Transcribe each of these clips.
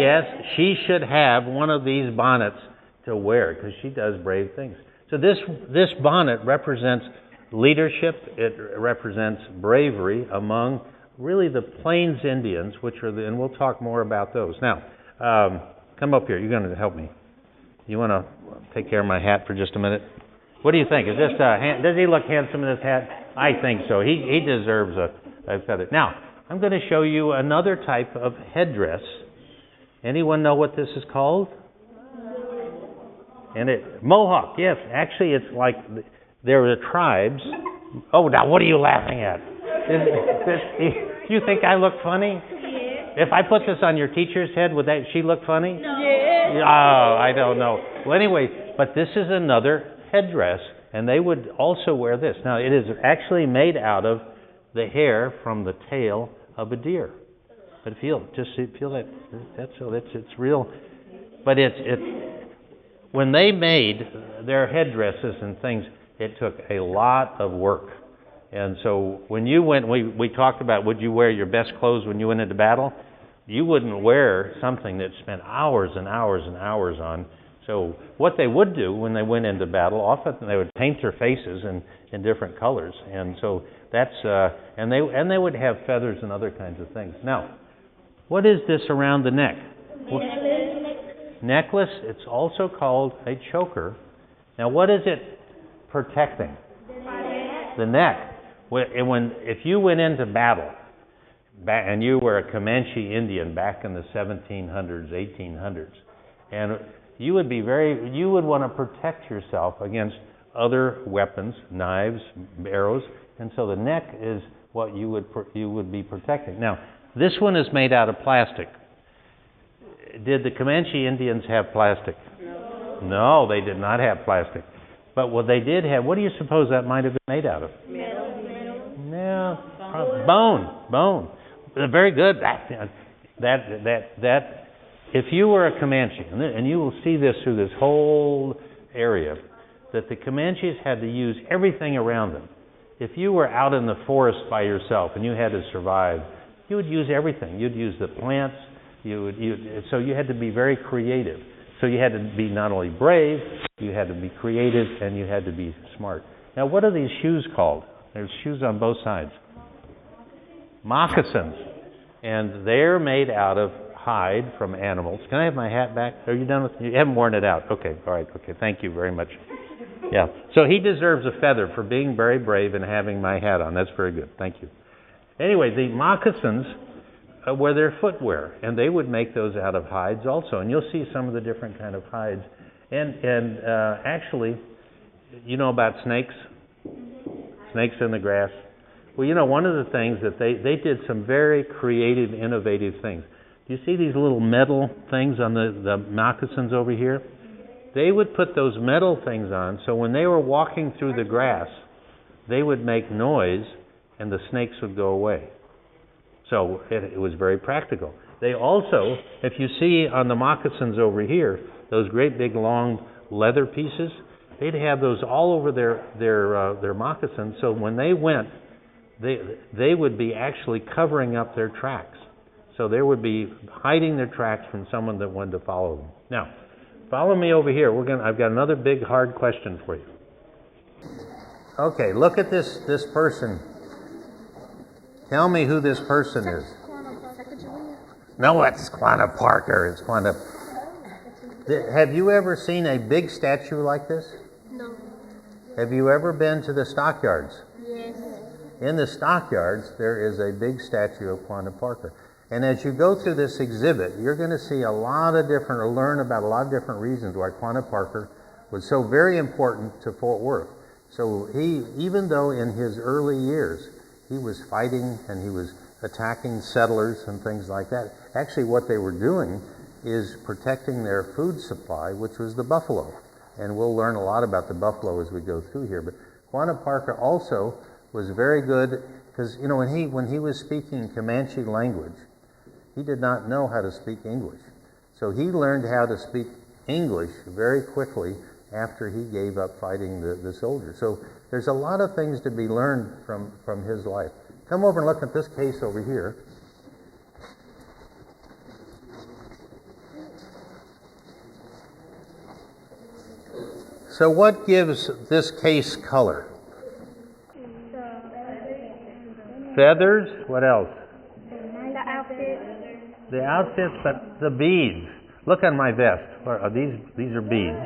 Yes, she should have one of these bonnets to wear because she does brave things. So this bonnet represents leadership. It represents bravery among really the Plains Indians, which are and we'll talk more about those. Now, come up here. You're going to help me. You want to take care of my hat for just a minute? What do you think? Is this does he look handsome in this hat? I think so. He deserves a feather. Now, I'm going to show you another type of headdress. Anyone know what this is called? And mohawk. Yes, actually, it's like there are tribes. Oh, now what are you laughing at? Do you think I look funny? If I put this on your teacher's head, would she look funny? No. Oh, I don't know. Well, anyway, but this is another headdress, and they would also wear this. Now, it is actually made out of the hair from the tail of a deer. But feel that it's real. But when they made their headdresses and things, it took a lot of work. And so when you went, we talked about, would you wear your best clothes when you went into battle? You wouldn't wear something that spent hours and hours and hours on. So what they would do when they went into battle, often they would paint their faces in different colors. And so that's and they would have feathers and other kinds of things. Now, what is this around the neck? Necklace. It's also called a choker. Now, what is it protecting? The neck. If you went into battle, and you were a Comanche Indian back in the 1700s, 1800s, and you would want to protect yourself against other weapons, knives, arrows, and so the neck is what you would be protecting. Now, this one is made out of plastic. Did the Comanche Indians have plastic? No, they did not have plastic. But what they did have, what do you suppose that might have been made out of? Metal. No, bone. Very good. That. If you were a Comanche, and you will see this through this whole area, that the Comanches had to use everything around them. If you were out in the forest by yourself and you had to survive, you would use everything. You'd use the plants. So you had to be very creative. So you had to be not only brave, you had to be creative, and you had to be smart. Now, what are these shoes called? There's shoes on both sides. Moccasins. And they're made out of hide from animals. Can I have my hat back? Are you done with it? You haven't worn it out. Okay, all right. Okay, thank you very much. Yeah. So he deserves a feather for being very brave and having my hat on. That's very good. Thank you. Anyway, the moccasins were their footwear, and they would make those out of hides also. And you'll see some of the different kind of hides. And actually, you know about snakes? Snakes in the grass? Well, you know, one of the things that they did some very creative, innovative things. Do you see these little metal things on the moccasins over here? They would put those metal things on, so when they were walking through the grass, they would make noise, and the snakes would go away. So it was very practical. They also, if you see on the moccasins over here, those great big long leather pieces, they'd have those all over their moccasins. So when they went, they would be actually covering up their tracks. So they would be hiding their tracks from someone that wanted to follow them. Now, follow me over here. I've got another big hard question for you. Okay, look at this person. Tell me who this person is. No, it's Quanah Parker. It's Quanah. Have you ever seen a big statue like this? No. Have you ever been to the stockyards? Yes. In the stockyards, there is a big statue of Quanah Parker. And as you go through this exhibit, you're going to see learn about a lot of different reasons why Quanah Parker was so very important to Fort Worth. So even though in his early years, he was fighting and he was attacking settlers and things like that, actually what they were doing is protecting their food supply, which was the buffalo. And we'll learn a lot about the buffalo as we go through here. But Quanah Parker also was very good because, you know, when he was speaking Comanche language, he did not know how to speak English. So he learned how to speak English very quickly after he gave up fighting the soldiers. So there's a lot of things to be learned from his life. Come over and look at this case over here. So what gives this case color? Feathers. What else? The outfit. The outfits, but the beads. Look on my vest. These are beads.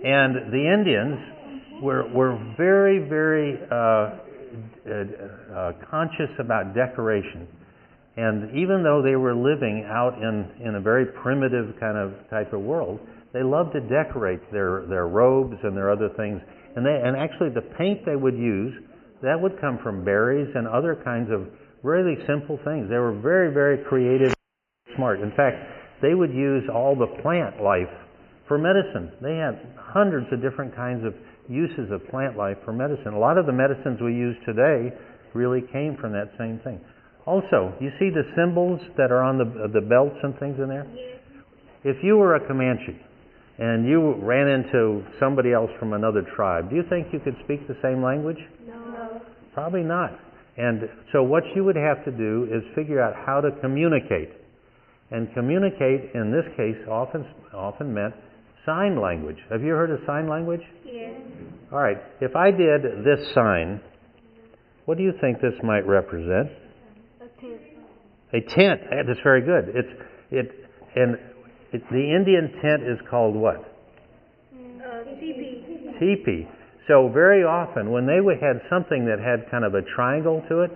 And the Indians were very, very conscious about decoration. And even though they were living out in a very primitive kind of type of world, they loved to decorate their robes and their other things. And actually the paint they would use, that would come from berries and other kinds of really simple things. They were very, very creative, smart. In fact, they would use all the plant life for medicine. They had hundreds of different kinds of uses of plant life for medicine. A lot of the medicines we use today really came from that same thing. Also, you see the symbols that are on the belts and things in there? Yes. If you were a Comanche and you ran into somebody else from another tribe, do you think you could speak the same language? No. Probably not. And so what you would have to do is figure out how to communicate. And communicate, in this case, often meant sign language. Have you heard of sign language? Yes. All right. If I did this sign, what do you think this might represent? A tent. A tent. That's very good. The Indian tent is called what? Teepee. Teepee. So very often when they had something that had kind of a triangle to it,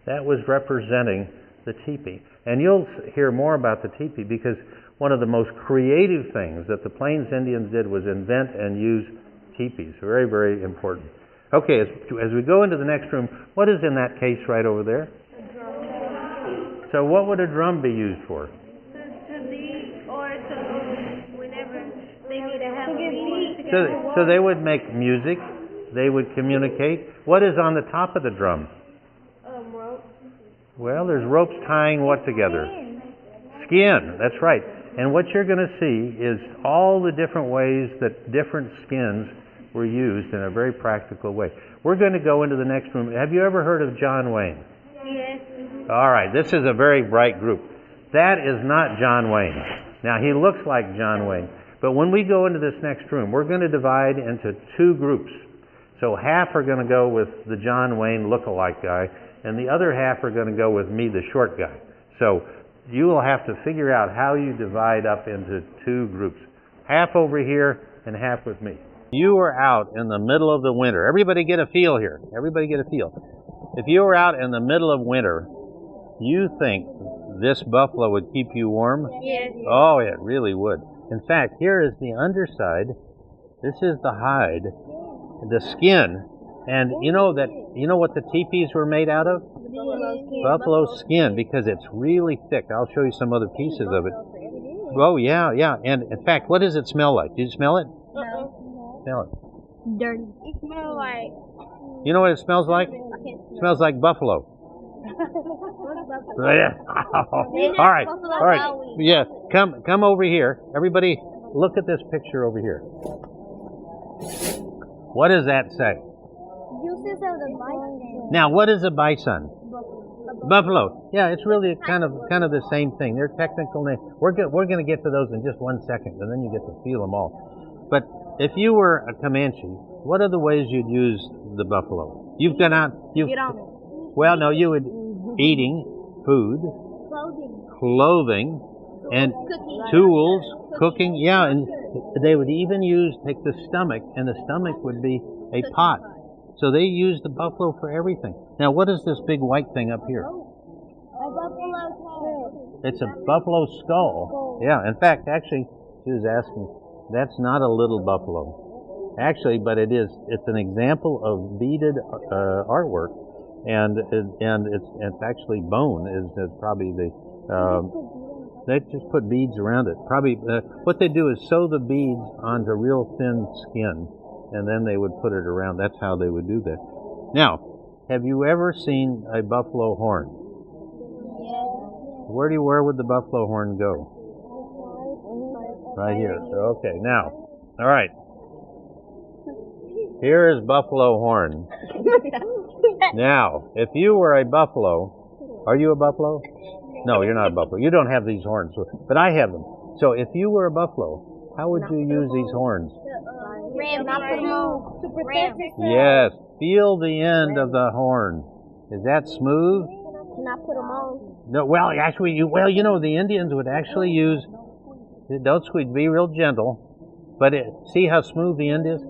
that was representing the teepee. And you'll hear more about the teepee because one of the most creative things that the Plains Indians did was invent and use teepees. Very, very important. Okay, as we go into the next room, what is in that case right over there? A drum. So what would a drum be used for? To beat or to whenever they need to have a meeting together. So they would make music. They would communicate. What is on the top of the drum? Rope. Well, there's ropes tying what together? Skin. That's right. And what you're going to see is all the different ways that different skins were used in a very practical way. We're going to go into the next room. Have you ever heard of John Wayne? Yes. All right. This is a very bright group. That is not John Wayne. Now, he looks like John Wayne. But when we go into this next room, we're going to divide into two groups. So half are going to go with the John Wayne look-alike guy, and the other half are going to go with me, the short guy. So you will have to figure out how you divide up into two groups. Half over here and half with me. You were out in the middle of the winter. Everybody get a feel here. Everybody get a feel. If you were out in the middle of winter, you think this buffalo would keep you warm? Yes. Oh, it really would. In fact, here is the underside. This is the hide, the skin. And you know what the teepees were made out of? Buffalo skin, because it's really thick. I'll show you some other pieces of it. Oh, yeah. And in fact, what does it smell like? Did you smell it? No. Smell it. Dirty. It smells like. You know what it smells like? It smells like buffalo. Yeah. All right. Yeah. Come over here. Everybody, look at this picture over here. What does that say? Uses of the bison. Now, what is a bison? Buffalo. Yeah, it's really kind of the same thing. They're technical names. We're going to get to those in just 1 second, and then you get to feel them all. But if you were a Comanche, what are the ways you'd use the buffalo? You've gone out. Get on it. Well, no, you would eating, food, clothing, and tools, cooking. Yeah, and they would even take the stomach, and the stomach would be a pot. So they used the buffalo for everything. Now, what is this big white thing up here? A buffalo skull. It's a buffalo skull. Yeah, in fact, actually, she was asking, that's not a little buffalo. Actually, but it is. It's an example of beaded artwork, and it's actually bone is probably the. They just put beads around it. Probably what they do is sew the beads onto real thin skin, and then they would put it around. That's how they would do that. Now, have you ever seen a buffalo horn? Yes. Where would the buffalo horn go? Right here. So, okay, now, all right. Here is buffalo horn. Now, if you were a buffalo, are you a buffalo? No, you're not a buffalo. You don't have these horns, but I have them. So if you were a buffalo, how would you use these horns? To protect yourself. Yes. Feel the end of the horn. Is that smooth? Not put them on. No. Well, actually, you know, the Indians would actually use. Don't squeeze. Be real gentle. But see how smooth the end is?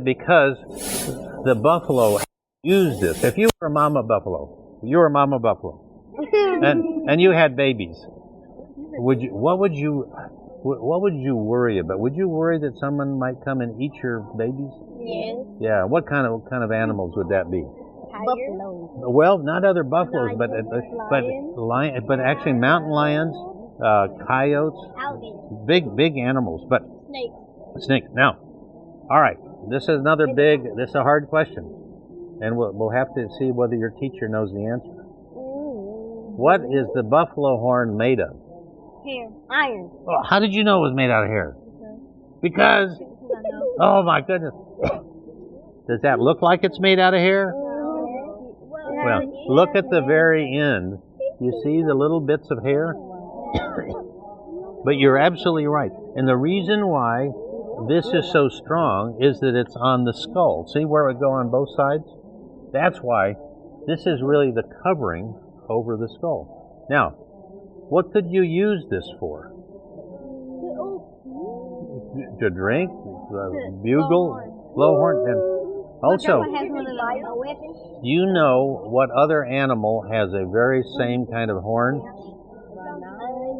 Because the buffalo used this. If you were a mama buffalo, and you had babies, what would you worry about? Would you worry that someone might come and eat your babies? Yes. Yeah. What kind of animals would that be? Buffalo. Well, not other buffaloes, but actually mountain lions, coyotes, big animals, but snakes. Now, all right. This is this is a hard question, and we'll have to see whether your teacher knows the answer. What is the buffalo horn made of? Hair. Iron. Oh, how did you know it was made out of hair? Because, oh my goodness. Does that look like it's made out of hair? Well, look at the very end. You see the little bits of hair? But you're absolutely right. And the reason why this is so strong is that it's on the skull. See where it would go on both sides? That's why this is really the covering over the skull. Now, what could you use this for? To drink, bugle, blowhorn, and also, you know what other animal has a very same kind of horn?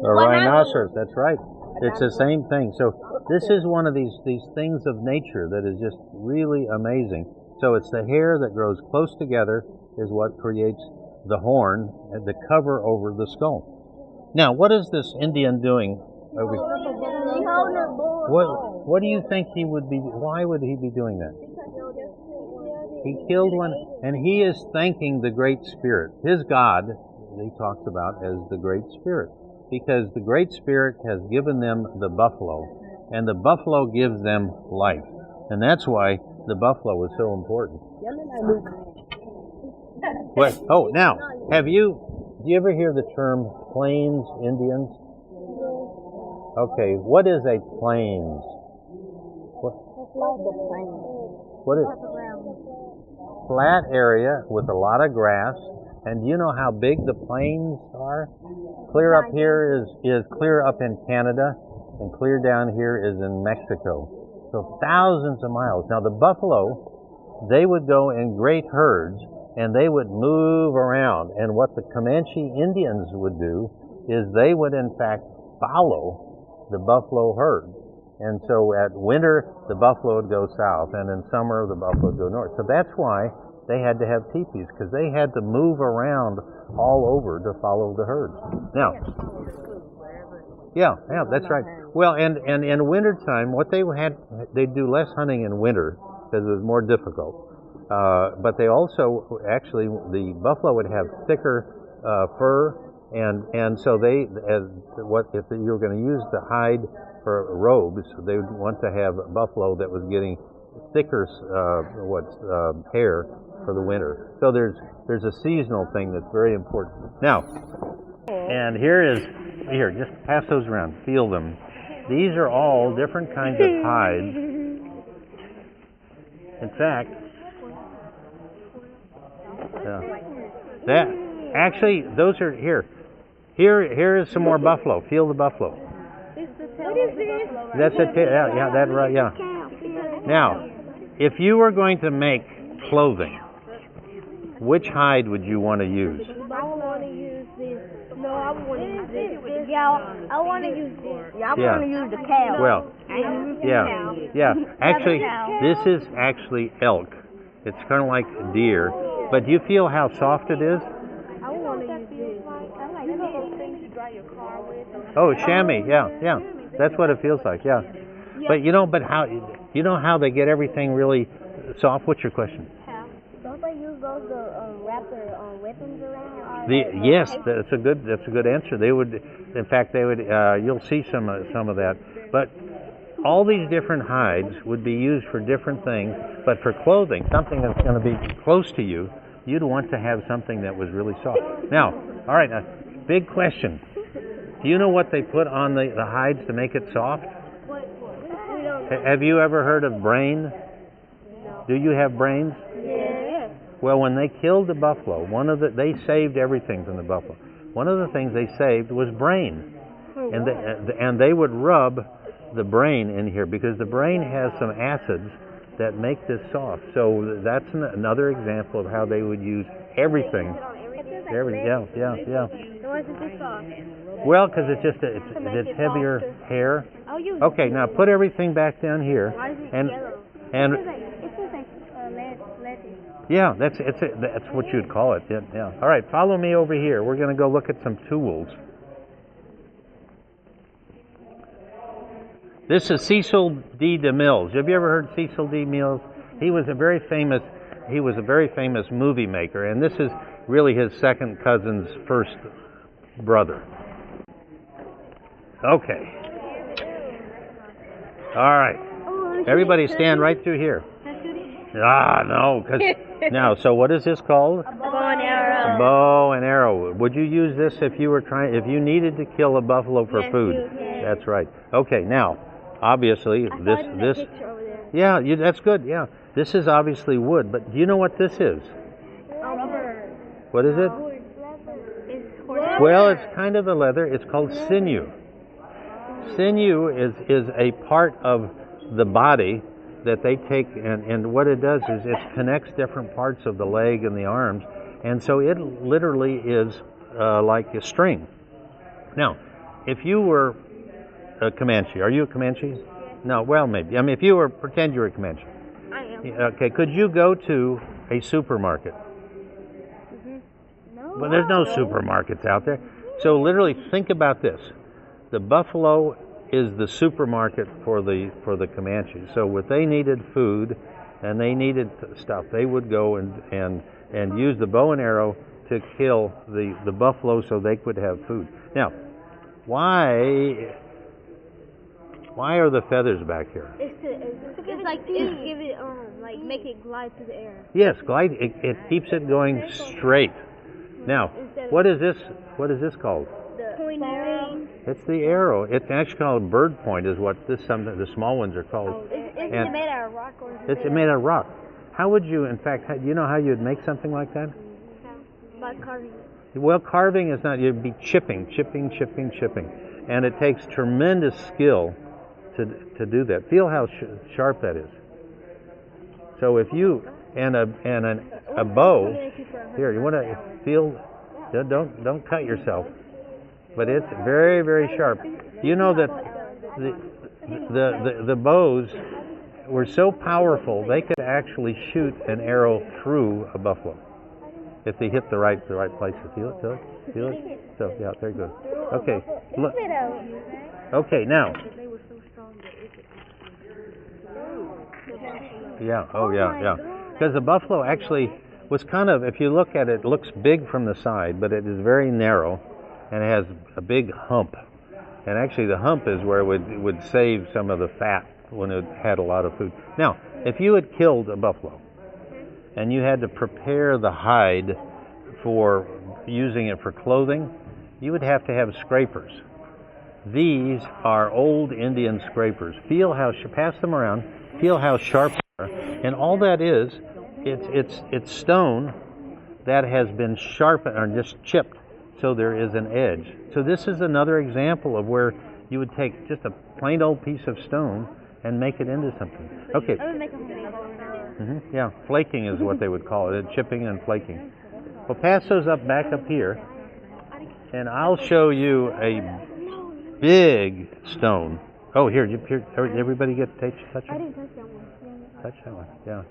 A rhinoceros. That's right. It's the same thing. So this is one of these things of nature that is just really amazing. So it's the hair that grows close together is what creates the horn and the cover over the skull. Now, what is this Indian doing over here? What do you think he would be? Why would he be doing that? He killed one, and he is thanking the Great Spirit. His God, he talks about as the Great Spirit, because the Great Spirit has given them the buffalo, and the buffalo gives them life. And that's why the buffalo is so important. What? Oh, now, do you ever hear the term Plains Indians? Okay, what is a plains? What is flat area with a lot of grass, and do you know how big the plains are? Clear up here is clear up in Canada, and clear down here is in Mexico. So thousands of miles. Now the buffalo, they would go in great herds, and they would move around. And what the Comanche Indians would do is they would in fact follow the buffalo herd. And so at winter, the buffalo would go south, and in summer, the buffalo would go north. So that's why they had to have teepees, because they had to move around all over to follow the herds. Now, yeah, that's right. Well, and in wintertime, what they'd do less hunting in winter, because it was more difficult. But they also, actually, the buffalo would have thicker fur, and so if you were going to use the hide for robes, they would want to have buffalo that was getting thicker hair for the winter. So there's a seasonal thing that's very important. Now, and here, just pass those around, feel them. These are all different kinds of hides. In fact, those are here. Here is some more buffalo. Feel the buffalo. What is this? That's a that right. Yeah. Now, if you were going to make clothing, which hide would you want to use? I want to use this. No, I want to use this. Yeah, I want to use this. Yeah, I want to use the cow. Well, yeah. Actually, this is actually elk. It's kind of like deer. But do you feel how soft it is? I want to use this. I like those things you dry your car with. Oh, chamois. Yeah. That's what it feels like. Yeah. But how they get everything really soft? What's your question? Don't they use those to wrap their weapons around? Yes, that's a good answer. They would, in fact, you'll see some of that. But all these different hides would be used for different things. But for clothing, something that's going to be close to you, you'd want to have something that was really soft. Now, all right, big question. Do you know what they put on the hides to make it soft? We don't Have you ever heard of brain? Do you have brains? Yeah. Well, when they killed the buffalo, they saved everything from the buffalo. One of the things they saved was brain, and they would rub the brain in here because the brain has some acids that make this soft. So that's another example of how they would use everything. Yeah. Why is it this soft? Well, because it's heavier hair. Okay, now put everything back down here. Why is it and yellow? and It's just like lead. yeah, that's what you'd call it. Yeah. All right, follow me over here. We're going to go look at some tools. This is Cecil D. DeMille. Have you ever heard Cecil D. DeMille? He was a very famous movie maker, and this is really his second cousin's first brother. Okay. All right. Everybody stand right through here. No, because now. So what is this called? A bow and arrow. A bow and arrow. Would you use this if you needed to kill a buffalo for food? Yes. That's right. Okay. Now, obviously, this. Picture over there. Yeah, that's good. Yeah, this is obviously wood. But do you know what this is? Rubber. What is it? It's horse. Well, it's kind of a leather. It's called sinew. Sinew is a part of the body that they take, and what it does is it connects different parts of the leg and the arms, and so it literally is like a string. Now, if you were a Comanche, are you a Comanche? No, well, maybe. I mean, if you were, pretend you're a Comanche. I am. Okay, could you go to a supermarket? No. Well, there's no supermarkets out there. So literally think about this. The buffalo is the supermarket for the Comanches. So if they needed food and they needed stuff, they would go and use the bow and arrow to kill the buffalo so they could have food. Now, why are the feathers back here? It's to give it make it glide through the air. Yes, glide. It keeps it going straight. Now, what is this called? The point arrow. It's the arrow. It's actually called bird point, is what the small ones are called. Is it made out of rock or is It's made out of rock. How would you, in fact, do you know how you'd make something like that? by carving it? Well, carving is not. You'd be chipping, and it takes tremendous skill to do that. Feel how sharp that is. So if you and a bow here, you want to feel. Don't cut yourself. But it's very, very sharp. You know that the bows were so powerful they could actually shoot an arrow through a buffalo if they hit the right places. Feel it. So yeah, very good. Okay, look. Okay, now. Yeah. Oh yeah. Because the buffalo actually was kind of, if you look at it, it looks big from the side, but it is very narrow. And it has a big hump. And actually the hump is where it would save some of the fat when it had a lot of food. Now, if you had killed a buffalo and you had to prepare the hide for using it for clothing, you would have to have scrapers. These are old Indian scrapers. Pass them around, feel how sharp they are. And all that is, it's stone that has been sharpened or just chipped. So there is an edge. So this is another example of where you would take just a plain old piece of stone and make it into something. Okay. I would make a homemade. Yeah, flaking is what they would call it, chipping and flaking. Well, pass those back up here, and I'll show you a big stone. Oh, here, everybody get touch it? I didn't touch that one. Touch that one, yeah.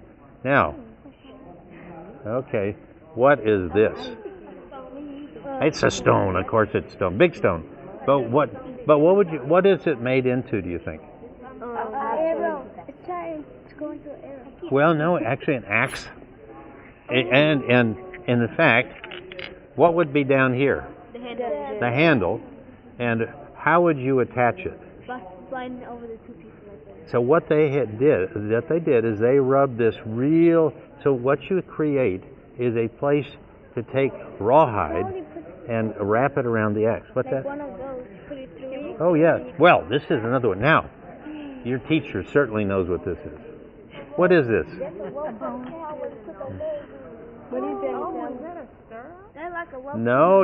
Now, okay, what is this? It's a stone, of course it's stone, big stone. But what is it made into, do you think? Arrow. It's trying to go into an arrow. Well, no, actually an axe. And in fact, what would be down here? The handle. The handle. And how would you attach it? Sliding over the two pieces like that. So what they did is they rubbed this real. So what you create is a place to take rawhide and wrap it around the axe. What's that? One of those. Put it through. Oh yes. Well, this is another one. Now, Your teacher certainly knows what this is. What is this? What is that? Oh, is that a stirrup? That's like a rope. No,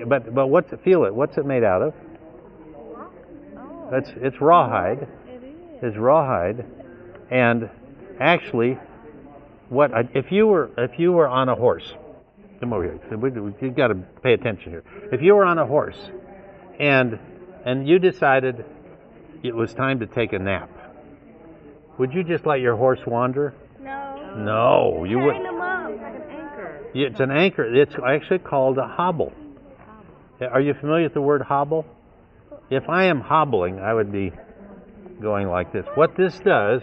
but what's it? Feel it. What's it made out of? It's rawhide. It's rawhide, and actually, if you were on a horse? Come over here. You've got to pay attention here. If you were on a horse, and you decided it was time to take a nap, would you just let your horse wander? No. No, you wouldn't. Hang them up like an anchor. It's an anchor. It's actually called a hobble. Are you familiar with the word hobble? If I am hobbling, I would be going like this. What this does,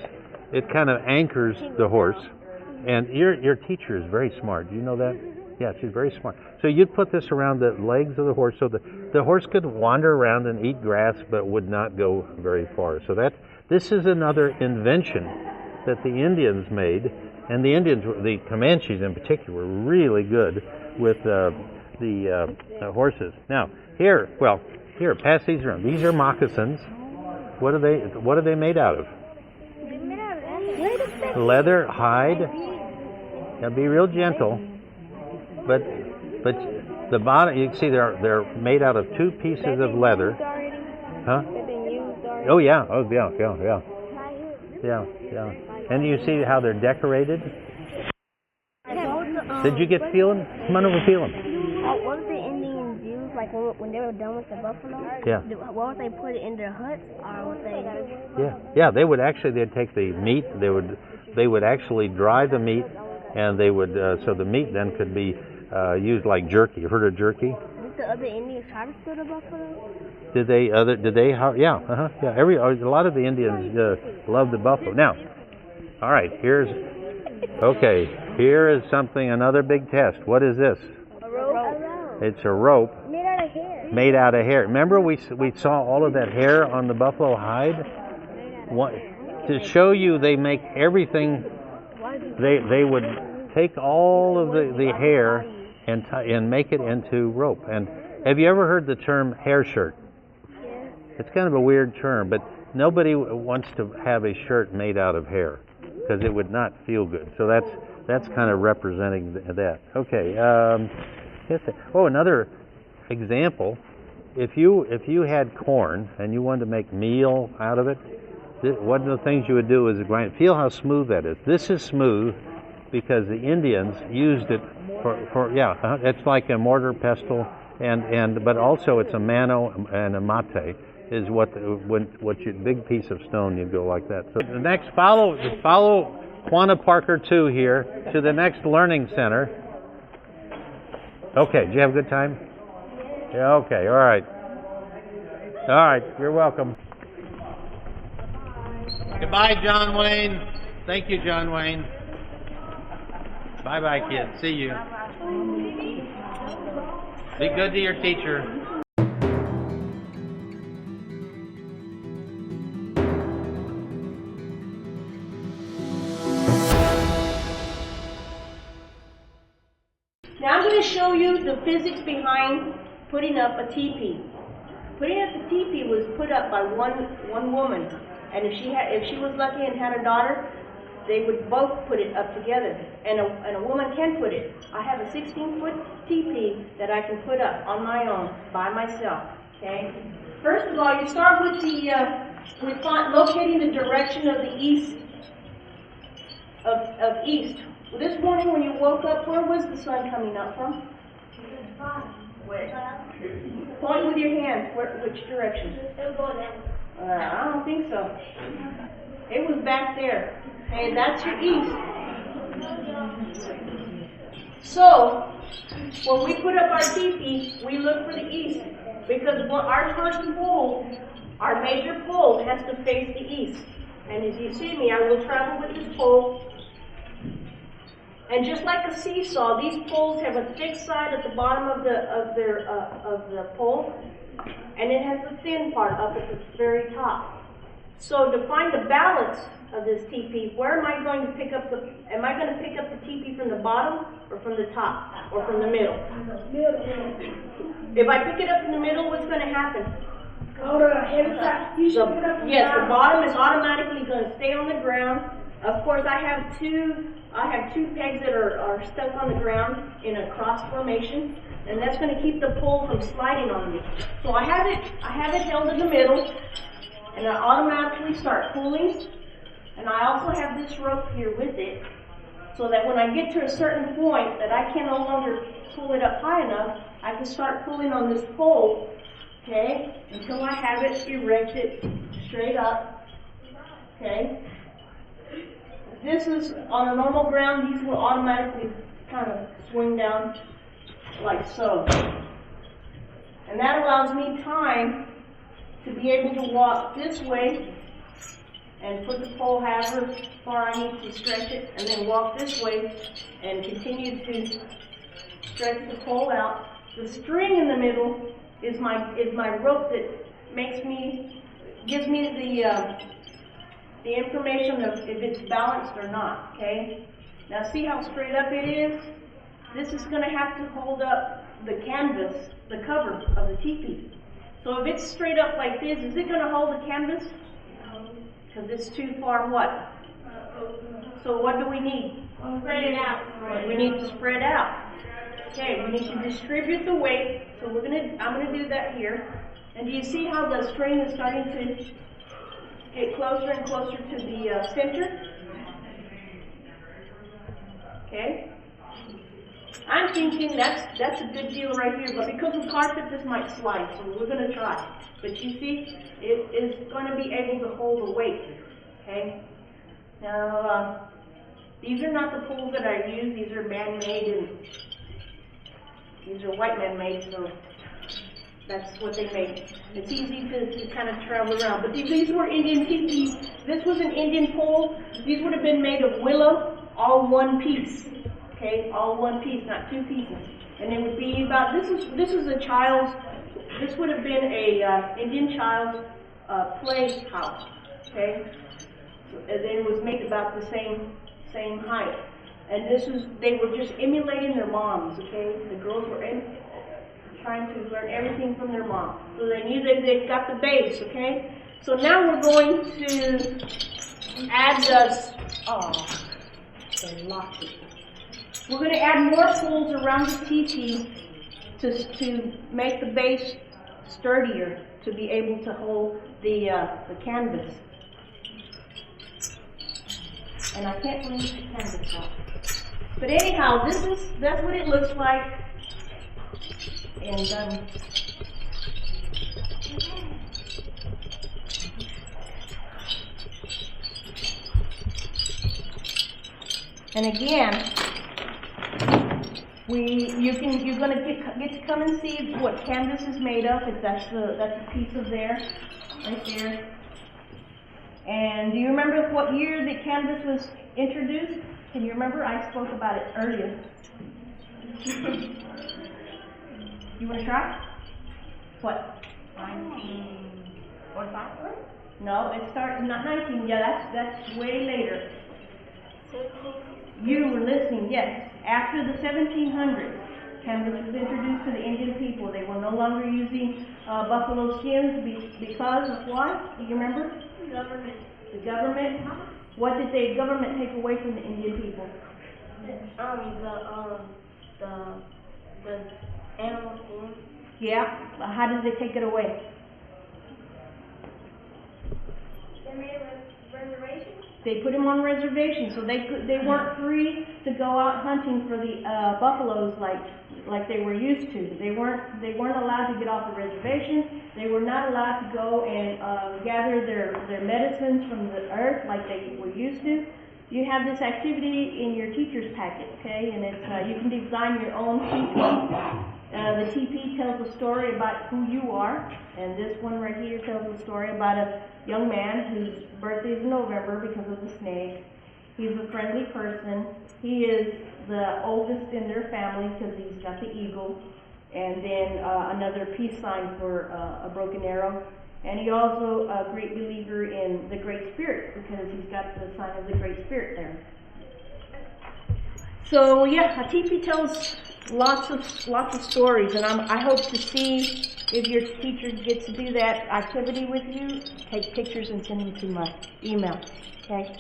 it kind of anchors the horse. And your teacher is very smart. Do you know that? Yeah, she's very smart. So you'd put this around the legs of the horse so the horse could wander around and eat grass but would not go very far. So this is another invention that the Indians made. And the Indians, the Comanches in particular, were really good with the horses. Now, here, pass these around. These are moccasins. What are they made out of? They're made out of leather, hide. Now be real gentle. But the bottom, you can see they're made out of two pieces of leather. Huh? They've been used already. Oh yeah. Yeah. And you see how they're decorated? Did you get feeling? Come on over, feel them. What did the Indians use, like when they were done with the buffalo? Yeah. What would they put it in their huts, or would they? Yeah. They'd take the meat. They would actually dry the meat, and they would so the meat then could be used like jerky. You heard of jerky? Did the other Indians try to steal the buffalo? Did they? Yeah. Yeah. A lot of the Indians love the buffalo. Now, all right. Here is another big test. What is this? A rope. It's a rope. Made out of hair. Remember we saw all of that hair on the buffalo hide? To show you they make everything, they would take all of the hair and make it into rope. And have you ever heard the term hair shirt? Yes. It's kind of a weird term, but nobody wants to have a shirt made out of hair because it would not feel good. So that's kind of representing that. Okay. Another example. If you had corn and you wanted to make meal out of it, one of the things you would do is grind it. Feel how smooth that is. This is smooth because the Indians used it it's like a mortar pestle, but also it's a mano and a mate is big piece of stone you'd go like that. So the next follow Quanah Parker 2 here to the next learning center. Okay, did you have a good time? Yeah, okay, all right. All right, you're welcome. Goodbye, John Wayne. Thank you, John Wayne. Bye-bye, kids. See you. Be good to your teacher. Now I'm going to show you the physics behind putting up a teepee. Putting up the teepee was put up by one woman, and if she was lucky and had a daughter, they would both put it up together. And a woman can put it. I have a 16-foot teepee that I can put up on my own by myself. Okay. First of all, you start with locating the direction of the east of east. Well, this morning when you woke up, where was the sun coming up from? Where? Point with your hands. Which direction? I don't think so. It was back there. Okay, that's your east. So, when we put up our teepee, we look for the east. Because our first pole, our major pole, has to face the east. And as you see me, I will travel with this pole. And just like a seesaw, these poles have a thick side at the bottom of the pole, and it has a thin part up at the very top. So to find the balance of this teepee, where am I going to pick up am I going to pick up the teepee from the bottom or from the top or from the middle? If I pick it up from the middle, what's going to happen? Yes, the bottom is automatically going to stay on the ground. Of course, I have two pegs that are stuck on the ground in a cross formation, and that's going to keep the pole from sliding on me. So I have it held in the middle, and I automatically start pulling. And I also have this rope here with it, so that when I get to a certain point that I can no longer pull it up high enough, I can start pulling on this pole, okay, until I have it erected straight up, okay. This is on a normal ground, these will automatically kind of swing down like so. And that allows me time to be able to walk this way and put the pole however far I need to stretch it, and then walk this way and continue to stretch the pole out. The string in the middle is my rope that gives me the information of if it's balanced or not, okay? Now see how straight up it is? This is going to have to hold up the canvas, the cover of the teepee. So if it's straight up like this, is it going to hold the canvas? Because it's too far what? So what do we need? Spread it out. We need to spread out. Okay, we need to distribute the weight. So I'm gonna do that here. And do you see how the string is starting to get closer and closer to the center? Okay. I'm thinking that's a good deal right here, but because of carpet, this might slide, so we're going to try. But you see, it is going to be able to hold the weight, okay? Now, these are not the poles that I use. These are man-made, and these are white man-made, so that's what they make. It's easy to kind of travel around. But these were Indian teepees. This was an Indian pole. These would have been made of willow, all one piece. Okay, all one piece, not two pieces. And it would be about, this is a child's, this would have been a Indian child's play house. Okay, and it was made about the same height. And they were just emulating their moms. Okay, the girls were trying to learn everything from their mom, so they knew that they got the base. Okay, so now we're going to add they locked it. We're going to add more poles around the teepee to make the base sturdier, to be able to hold the canvas. And I can't believe the canvas off. But anyhow, that's what it looks like. And again, you're going to get to come and see what canvas is made of. That's a piece of there, right there. And do you remember what year the canvas was introduced? Can you remember? I spoke about it earlier. You want to try? What? 1945? No, it started not 19. Yeah, that's way later. You were listening, yes. After the 1700s, canvas was introduced to the Indian people. They were no longer using buffalo skins because of what? Do you remember? The government. What did the government take away from the Indian people? The animal skin. Yeah. How did they take it away? They made reservations. They put them on reservations, so they weren't free to go out hunting for the buffaloes like they were used to. They weren't allowed to get off the reservation. They were not allowed to go and gather their medicines from the earth like they were used to. You have this activity in your teacher's packet, okay? And it's you can design your own teepee. The teepee tells a story about who you are, and this one right here tells a story about a young man whose birthday is in November because of the snake. He's a friendly person. He is the oldest in their family because he's got the eagle, and then another peace sign for a broken arrow. And he also a great believer in the Great Spirit because he's got the sign of the Great Spirit there. So yeah, a teepee tells lots of stories, and I hope to see if your teacher gets to do that activity with you. Take pictures and send them to my email. Okay.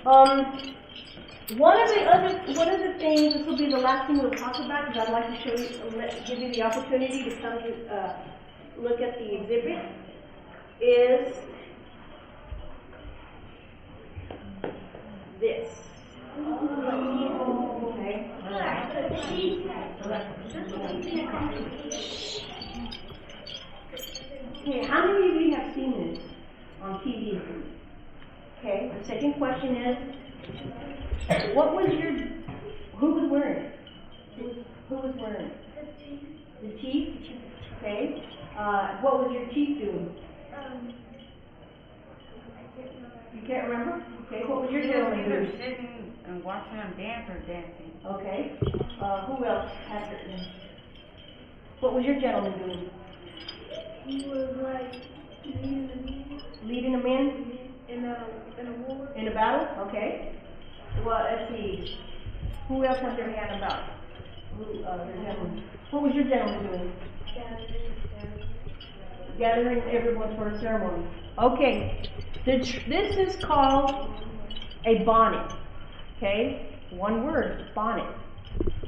One of the things, this will be the last thing we'll talk about, because I'd like to show you, give you the opportunity to come look at the exhibit, is this. Okay. Okay, how many of you have seen this on TV? Okay, the second question is, who was wearing it? Who was wearing it? The chief? Okay. What was your chief doing? You can't remember? Okay, what was your gentleman doing? Sitting and watching them dance or dancing. Okay. Who else had it? What was your gentleman doing? He was like Leading them in? in a war. In a battle? Okay. Well, let's see. Who else had their hand about? Their gentleman. What was your gentleman doing? Gathering everyone for a ceremony. Okay. This is called a bonnet. Okay? One word, bonnet.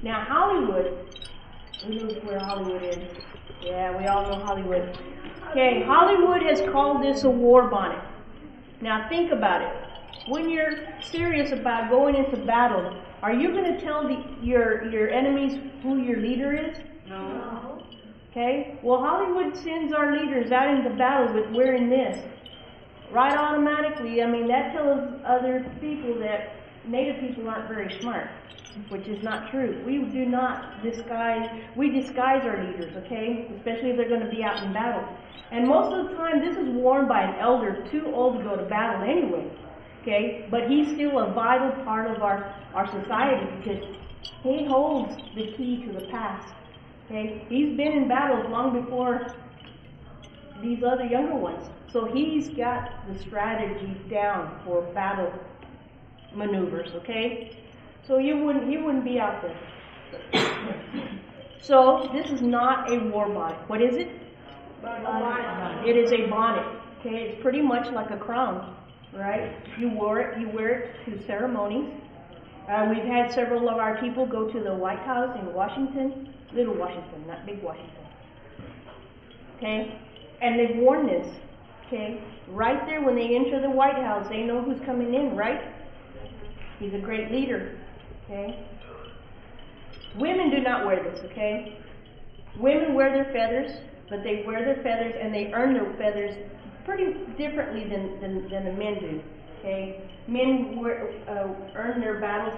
Now, Hollywood, we know where Hollywood is. Yeah, we all know Hollywood. Okay, Hollywood has called this a war bonnet. Now, think about it. When you're serious about going into battle, are you going to tell your enemies who your leader is? No. Okay? Well, Hollywood sends our leaders out into battle with wearing this. Right automatically, I mean, that tells other people that Native people aren't very smart, which is not true. We do not disguise our leaders, okay? Especially if they're going to be out in battle. And most of the time, this is worn by an elder too old to go to battle anyway, okay? But he's still a vital part of our society because he holds the key to the past, okay? He's been in battles long before these other younger ones. So he's got the strategy down for battle maneuvers, okay? So he wouldn't be out there. So this is not a war bonnet. What is it? It is a bonnet. Okay, it's pretty much like a crown, right? You wear it to ceremonies. We've had several of our people go to the White House in Washington, Little Washington, not Big Washington. Okay, and they've worn this. Okay, right there when they enter the White House, they know who's coming in, right? He's a great leader. Okay. Women do not wear this. Okay. Women wear their feathers, but they wear their feathers and they earn their feathers pretty differently than the men do. Okay. Men earn their feathers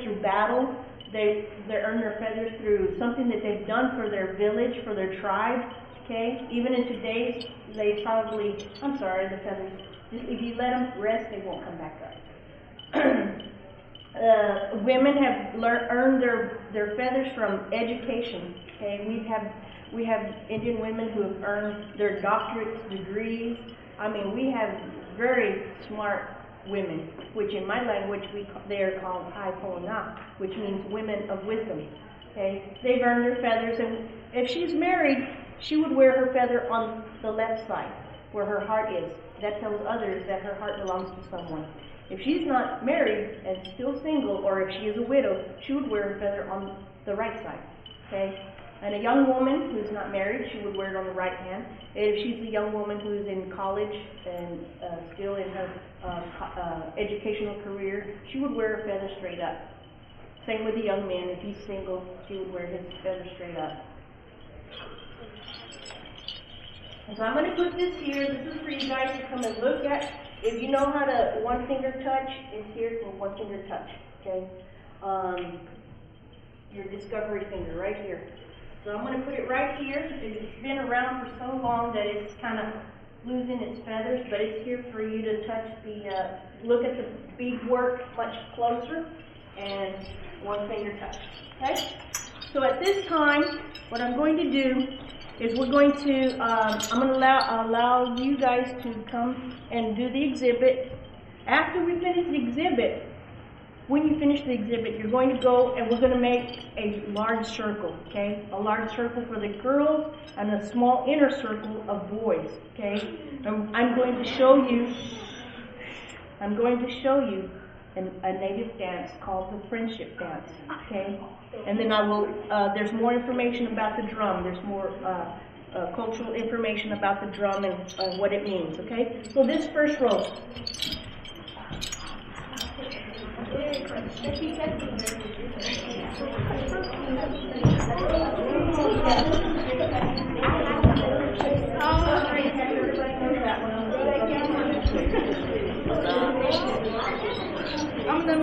through battle. They earn their feathers through something that they've done for their village, for their tribe. Okay. Even in today's, the feathers. Just if you let them rest, they won't come back up. Women have earned their feathers from education. Okay, we have Indian women who have earned their doctorate degrees. I mean, we have very smart women, which in my language they are called Quanah, which means women of wisdom. Okay, they've earned their feathers, and if she's married, she would wear her feather on the left side, where her heart is. That tells others that her heart belongs to someone. If she's not married and still single, or if she is a widow, she would wear her feather on the right side. Okay? And a young woman who's not married, she would wear it on the right hand. If she's a young woman who's in college and still in her educational career, she would wear her feather straight up. Same with the young man. If he's single, she would wear his feather straight up. So I'm going to put this here. This is for you guys to come and look at. If you know how to one finger touch, it's here for one finger touch. Okay? Your discovery finger right here. So I'm going to put it right here. It's been around for so long that it's kind of losing its feathers, but it's here for you to touch look at the beadwork much closer, and one finger touch. Okay? So at this time, what I'm going to do is we're going to, I'm going to allow you guys to come and do the exhibit. After we finish the exhibit, when you finish the exhibit, you're going to go and we're going to make a large circle, okay? A large circle for the girls and a small inner circle of boys, okay? I'm going to show you a native dance called the friendship dance, okay? And then I will, there's more information about the drum. There's more cultural information about the drum and what it means, okay? So this first row. I'm the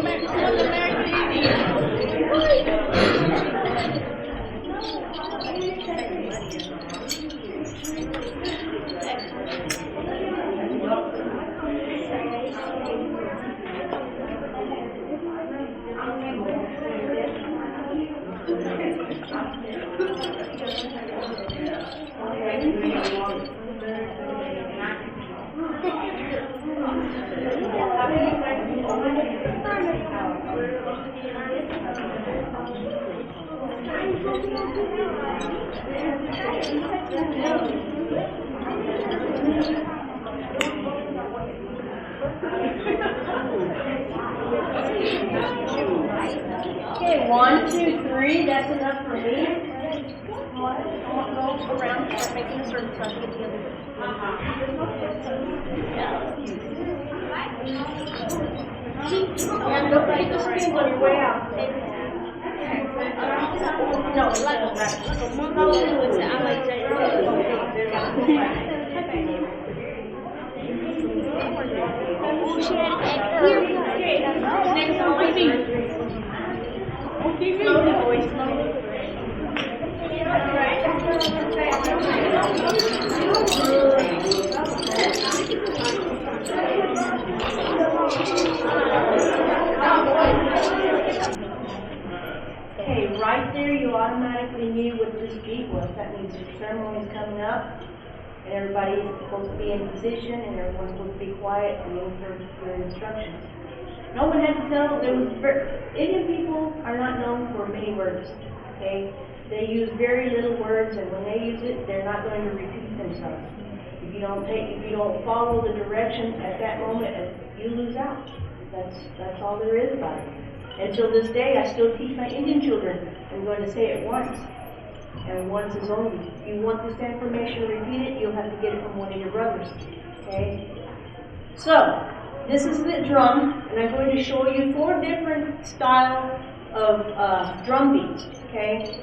Okay, 1, 2, 3, that's enough for me. Go around and start making a circle so I can get the other and don't forget the spins on your way out. No, like a next on TV. Slowly, boys, slowly. Okay, right there you automatically knew what this beat was. That means your ceremony is coming up, and everybody is supposed to be in position, and everyone's supposed to be quiet and waiting for your instructions. No one had to tell. Indian people are not known for many words. Okay, they use very little words, and when they use it, they're not going to repeat themselves. If you don't follow the direction at that moment, you lose out. That's all there is about it. Until this day, I still teach my Indian children. I'm going to say it once, and once is only. If you want this information repeated, you'll have to get it from one of your brothers. Okay? So, this is the drum, and I'm going to show you 4 different styles of drum beats. Okay?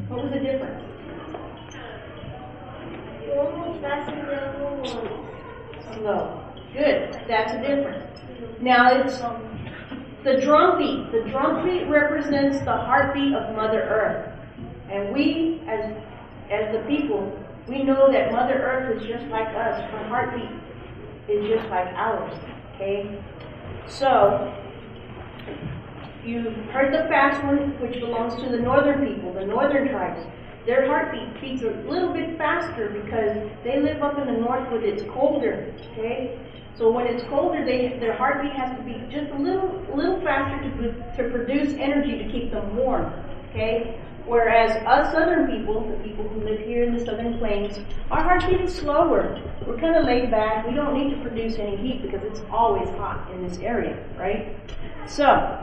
What was the difference? One was faster than the other one. Slow. Good. That's a difference. Now it's the drum beat. The drum beat represents the heartbeat of Mother Earth. And we, as the people, we know that Mother Earth is just like us. Her heartbeat is just like ours. Okay? So, you heard the fast one, which belongs to the northern people, the northern tribes. Their heartbeat beats a little bit faster because they live up in the north where it's colder. Okay? So when it's colder, their heartbeat has to be just a little faster to produce energy to keep them warm. Okay? Whereas us southern people, the people who live here in the southern plains, our heartbeat is slower. We're kind of laid back. We don't need to produce any heat because it's always hot in this area, right? So,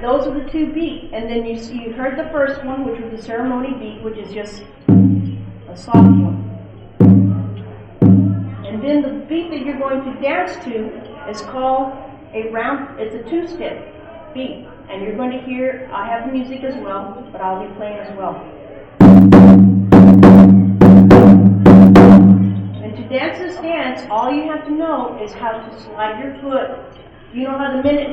those are the 2 beats. And then you heard the first one, which was the ceremony beat, which is just a soft one. And then the beat that you're going to dance to is called it's a 2-step beat. And you're going to hear, I have music as well, but I'll be playing as well. And to dance this dance, all you have to know is how to slide your foot. You know how the minute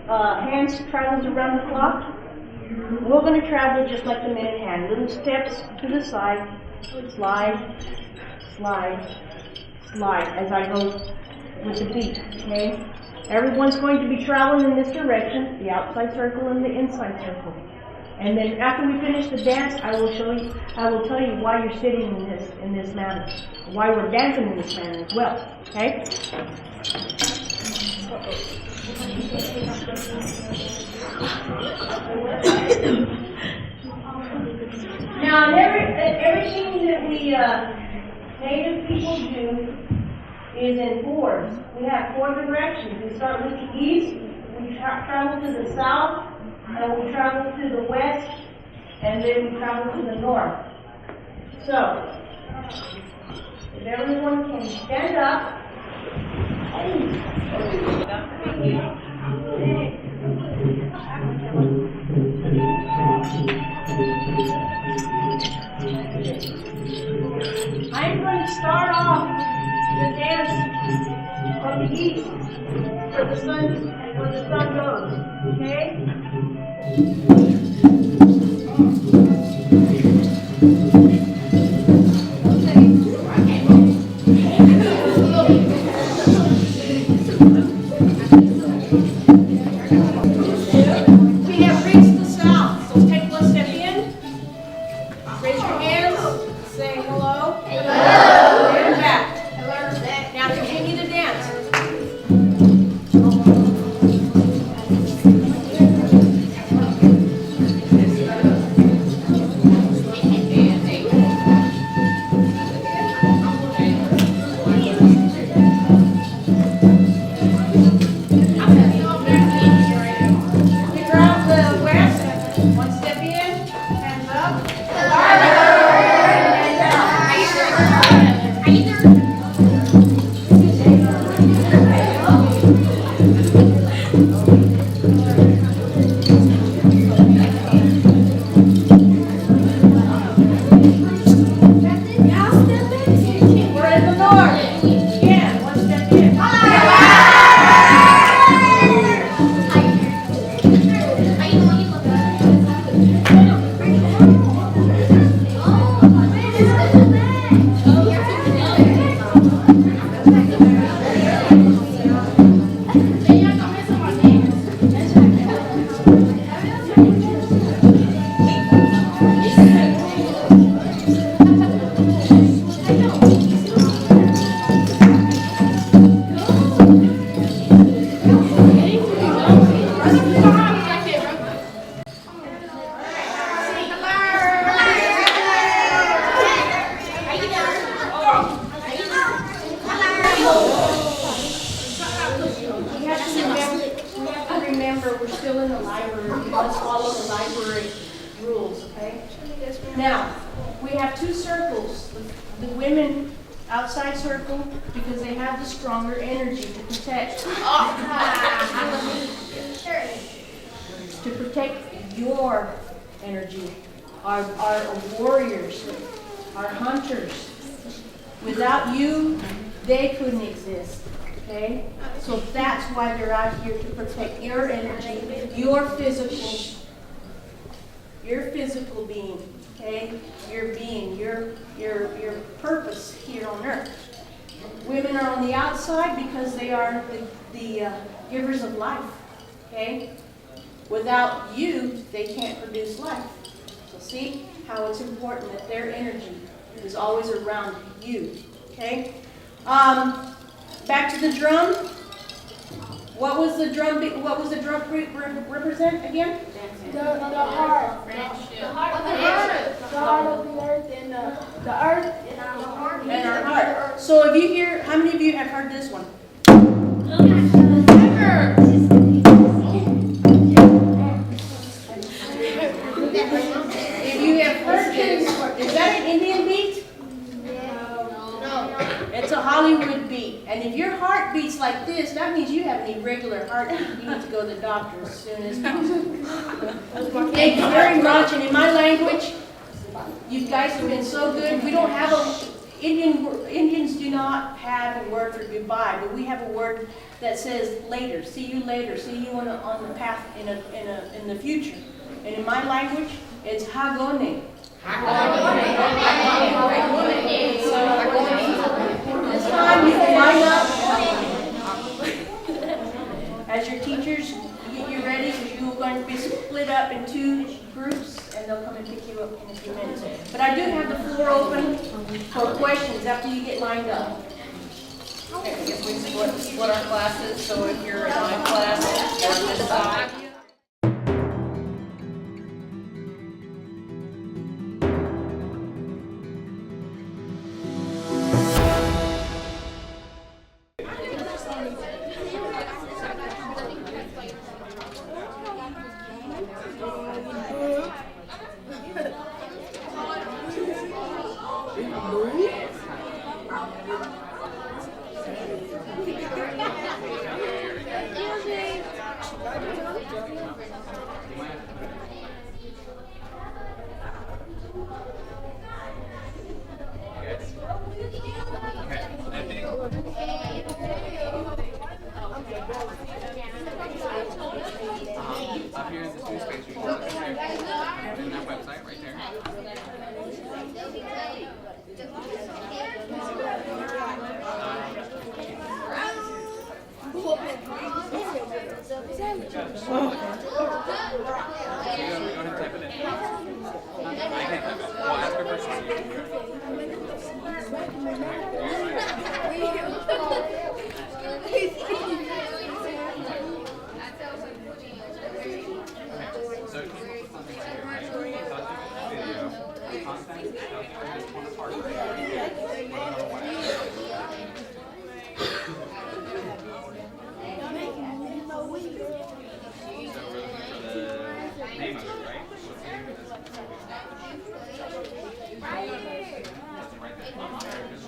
hands travels around the clock? We're going to travel just like the minute hand. Little steps to the side, slide, slide, slide, as I go with the beat, okay? Everyone's going to be traveling in this direction, the outside circle and the inside circle. And then after we finish the dance, I will tell you why you're sitting in this manner, why we're dancing in this manner as well. Okay? Now, everything that we Native people do is in fours. We have four directions. We start with the east, we travel to the south, and we travel to the west, and then we travel to the north. So, if everyone can stand up. I'm going to start off the dance from the east where the sun goes. Okay? We have reached the south, so take one step in. Raise your hands. Say hello. Hello. And back. Hello. Now continue to dance. Now, we have two circles. The women outside circle because they have the stronger energy to protect. To protect your energy. Our warriors, our hunters. Without you, they couldn't exist. Okay? So that's why they're out here to protect your energy, your physical being. Okay? Your being, your purpose here on earth. Women are on the outside because they are the givers of life. Okay? Without you, they can't produce life. So see how it's important that their energy is always around you. Okay? Back to the drum. What was the drum represent again? The heart. The heart of the earth and the earth and our heart. So if you hear, how many of you have heard this one? If you have heard this, is that an Indian beat? No. It's a Hollywood beat. And if your heart beats like this, that means you have an irregular heartbeat. You need to go to the doctor as soon as possible. Thank you very much. And in my language, you guys have been so good. We don't have Indians do not have a word for goodbye, but we have a word that says later. See you later. See you on the path in the future. And in my language, it's hagone. This time you can line up. As your teachers, get you ready, because you're going to be split up in 2 groups, and they'll come and pick you up in a few minutes. But I do have the floor open for questions after you get lined up. Okay, I guess we split our classes, so if you're in my class, you're on this side. Up here in this new space, you can look there. And that website right there. Go ahead and type it in. I can't type it. We'll ask her first to see. So you can put something right here, right? Video. Content. Quanah Parker. Name of it, right? What's the name of this?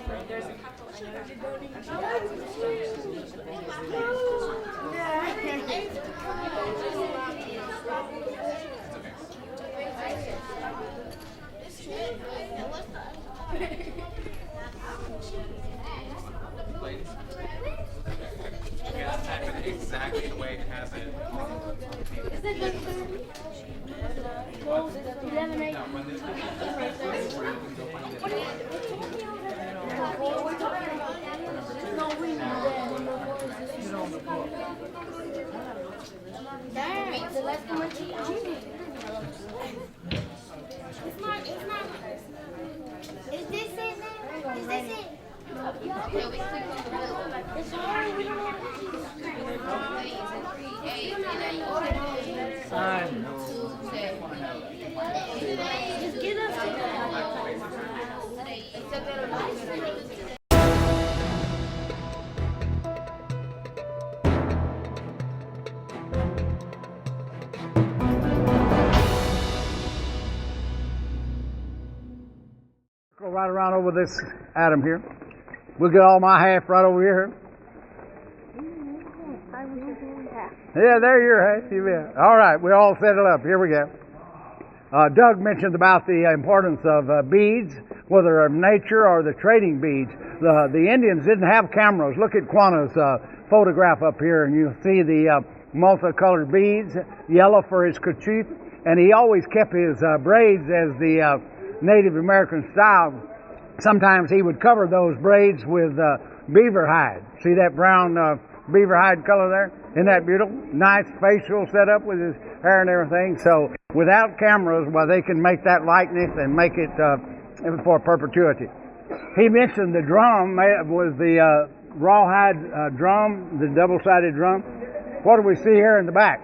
Right there. There's a couple. Ladies. You guys type it exactly the way it has it. Is this it now? Is this it? It's hard. We don't have just get us Go right around over this Adam here. We'll get all my half right over here. Yeah, there your half. All right, we all set it up. Here we go. Doug mentioned about the importance of beads, whether of nature or the trading beads. The Indians didn't have cameras. Look at Quanah's photograph up here, and you'll see the multicolored beads, yellow for his kerchief, and he always kept his braids as the Native American style. Sometimes he would cover those braids with beaver hide. See that brown beaver hide color there? Isn't that beautiful? Nice facial setup with his hair and everything. So without cameras, well, they can make that likeness and make it for perpetuity. He mentioned the drum was the rawhide drum, the double-sided drum. What do we see here in the back?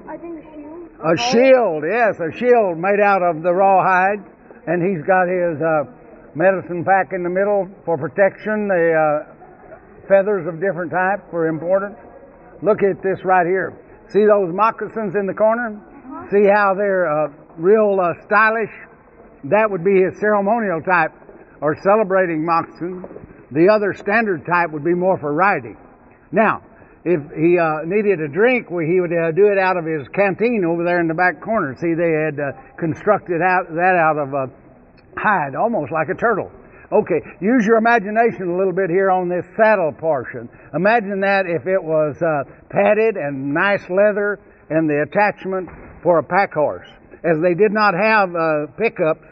I think a shield. A shield, yes, a shield made out of the rawhide. And he's got his medicine pack in the middle for protection. The feathers of different types were important. Look at this right here. See those moccasins in the corner? See how they're real stylish? That would be his ceremonial type or celebrating moccasins. The other standard type would be more for riding. Now, if he needed a drink, he would do it out of his canteen over there in the back corner. See, they had constructed that out of hide, almost like a turtle. Okay, use your imagination a little bit here on this saddle portion. Imagine that if it was padded and nice leather and the attachment for a pack horse. As they did not have pickups,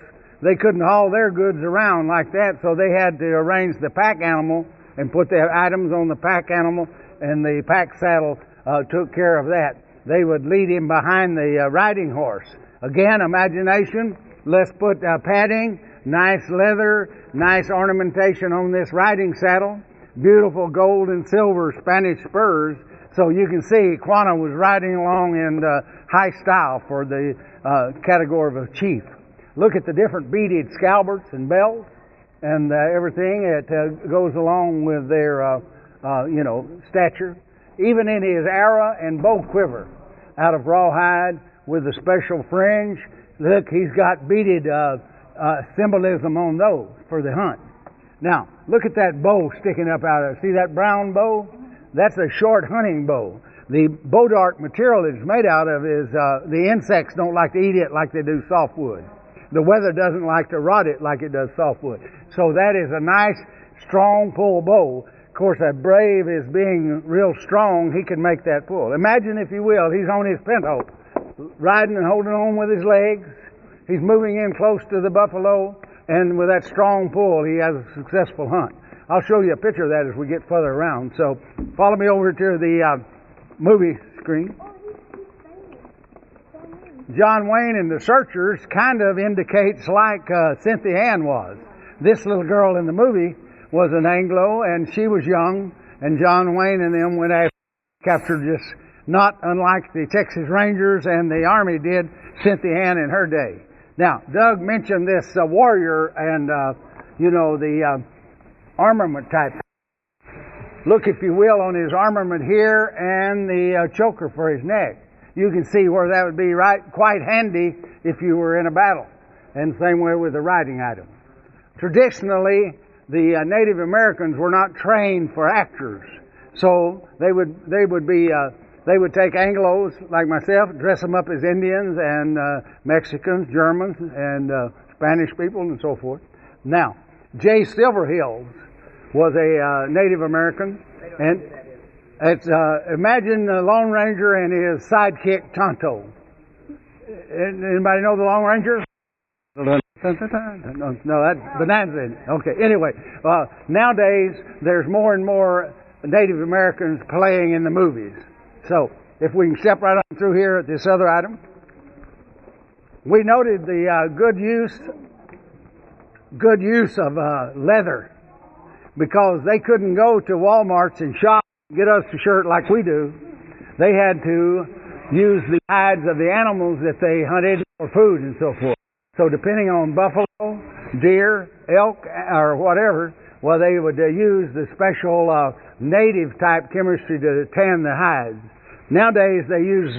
they couldn't haul their goods around like that, so they had to arrange the pack animal and put their items on the pack animal and the pack saddle took care of that. They would lead him behind the riding horse. Again, imagination. Let's put padding, nice leather, nice ornamentation on this riding saddle, beautiful gold and silver Spanish spurs. So you can see Quanah was riding along in high style for the category of a chief. Look at the different beaded scalbards and belts and everything that goes along with their, stature. Even in his arrow and bow quiver out of rawhide with a special fringe. Look, he's got beaded symbolism on those for the hunt. Now, look at that bow sticking up out of it. See that brown bow? That's a short hunting bow. The bow dart material it's made out of is, the insects don't like to eat it like they do softwood. The weather doesn't like to rot it like it does softwood. So that is a nice, strong pull bow. Of course, a brave is being real strong. He can make that pull. Imagine, if you will, he's on his pinto, riding and holding on with his legs. He's moving in close to the buffalo, and with that strong pull, he has a successful hunt. I'll show you a picture of that as we get further around. So follow me over to the movie screen. John Wayne and the Searchers kind of indicates like Cynthia Ann was. This little girl in the movie was an Anglo, and she was young, and John Wayne and them went after, captured, just not unlike the Texas Rangers and the Army did Cynthia Ann in her day. Now, Doug mentioned this warrior and, the armament type. Look, if you will, on his armament here and the choker for his neck. You can see where that would be quite handy if you were in a battle. And same way with the riding item. Traditionally, the Native Americans were not trained for actors. So they would take Anglos like myself, dress them up as Indians and Mexicans, Germans, and Spanish people, and so forth. Now, Jay Silverhills was a Native American, and it's imagine the Lone Ranger and his sidekick Tonto. Anybody know the Lone Ranger? No, that's Bonanza. Okay, anyway, nowadays there's more and more Native Americans playing in the movies. So, if we can step right on through here at this other item. We noted the good use of leather, because they couldn't go to Walmarts and shop and get us a shirt like we do. They had to use the hides of the animals that they hunted for food and so forth. So depending on buffalo, deer, elk, or whatever, well, they would use the special native type chemistry to tan the hides. Nowadays they use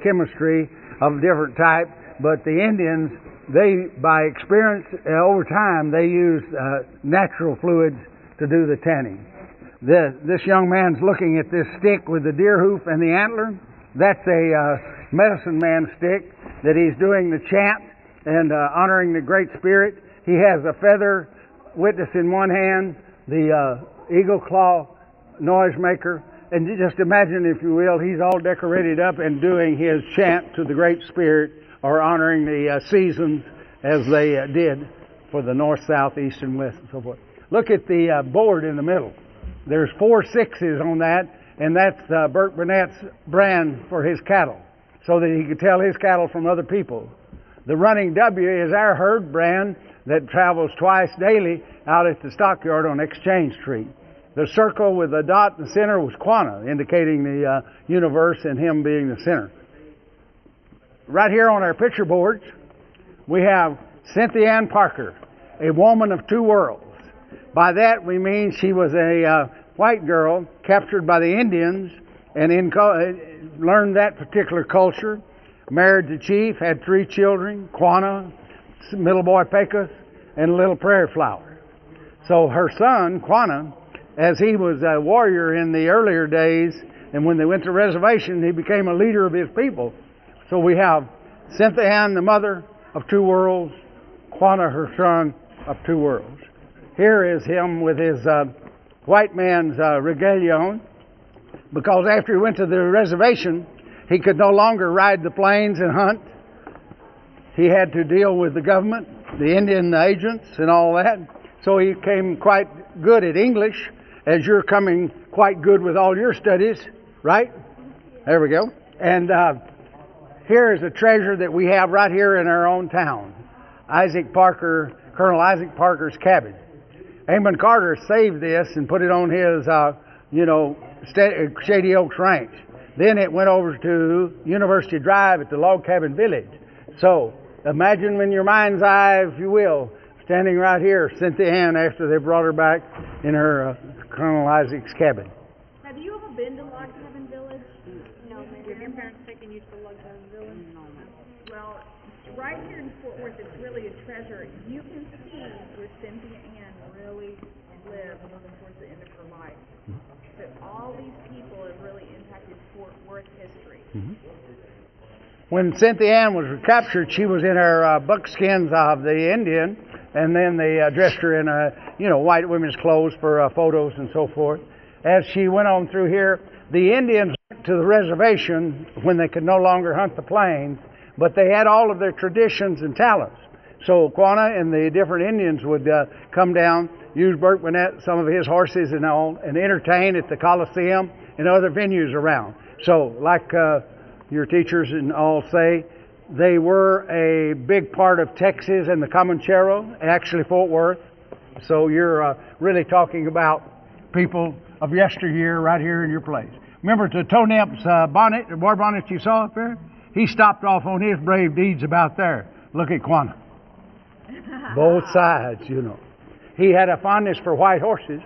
chemistry of different type, but the Indians, by experience over time, they use natural fluids to do the tanning. This young man's looking at this stick with the deer hoof and the antler. That's a medicine man stick that he's doing the chant and honoring the Great Spirit. He has a feather witness in one hand, the eagle claw noisemaker, and just imagine, if you will, he's all decorated up and doing his chant to the Great Spirit, or honoring the seasons as they did for the north, south, east, and west, and so forth. Look at the board in the middle. There's 4 6s on that, and that's Burt Burnett's brand for his cattle, so that he could tell his cattle from other people. The running W is our herd brand that travels twice daily out at the stockyard on Exchange Street. The circle with the dot in the center was Quanah, indicating the universe and him being the center. Right here on our picture boards, we have Cynthia Ann Parker, a woman of 2 worlds. By that we mean she was a white girl captured by the Indians and learned that particular culture, married the chief, had 3 children, Quanah, middle boy Pecos, and little prairie flower. So her son, Quanah, as he was a warrior in the earlier days, and when they went to reservation, he became a leader of his people. So we have Cynthia Ann, the mother of 2 worlds, Quanah, her son of 2 worlds. Here is him with his white man's regalia on, because after he went to the reservation, he could no longer ride the plains and hunt. He had to deal with the government, the Indian agents, and all that. So he came quite good at English, as you're coming quite good with all your studies, right? There we go. And here is a treasure that we have right here in our own town. Colonel Isaac Parker's cabin. Amon Carter saved this and put it on his, Shady Oaks Ranch. Then it went over to University Drive at the Log Cabin Village. So imagine in your mind's eye, if you will, standing right here, Cynthia Ann, after they brought her back in her Colonel Isaac's cabin. Have you ever been to Log Cabin Village? No. Have your parents taken you to Log Cabin Village? No. Well, right here in Fort Worth, it's really a treasure. You can see where Cynthia Ann really lived towards the end of her life. So all these people have really impacted Fort Worth history. Mm-hmm. When Cynthia Ann was captured, she was in her buckskins of the Indian, and then they dressed her in white women's clothes for photos and so forth. As she went on through here, the Indians went to the reservation when they could no longer hunt the plains, but they had all of their traditions and talents. So Quanah and the different Indians would come down, use Burt Burnett, some of his horses and all, and entertain at the Coliseum and other venues around. So like your teachers and all say, they were a big part of Texas and the Comanchero, actually Fort Worth. So you're really talking about people of yesteryear right here in your place. Remember the Tonep's bonnet, the war bonnet you saw up there? He stopped off on his brave deeds about there. Look at Quanah. Both sides, He had a fondness for white horses.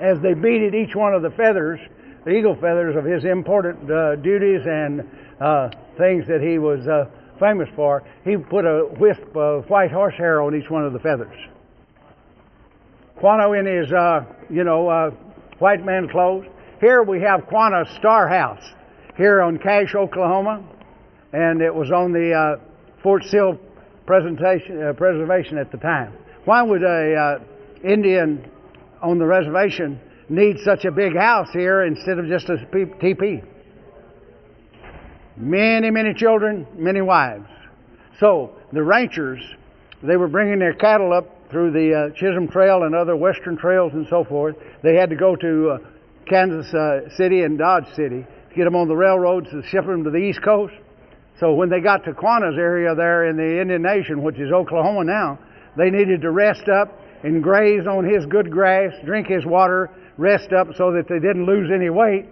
As they beaded each one of the feathers, the eagle feathers of his important duties and things that he was famous for, he put a wisp of white horsehair on each one of the feathers. Quanah in his, white man clothes. Here we have Quanah's Star House here on Cache, Oklahoma, and it was on the Fort Sill preservation at the time. Why would a Indian on the reservation need such a big house here instead of just a teepee? Many, many children, many wives. So the ranchers, they were bringing their cattle up through the Chisholm Trail and other western trails and so forth. They had to go to Kansas City and Dodge City to get them on the railroads to ship them to the East Coast. So when they got to Quanah's area there in the Indian Nation, which is Oklahoma now, they needed to rest up and graze on his good grass, drink his water, rest up so that they didn't lose any weight,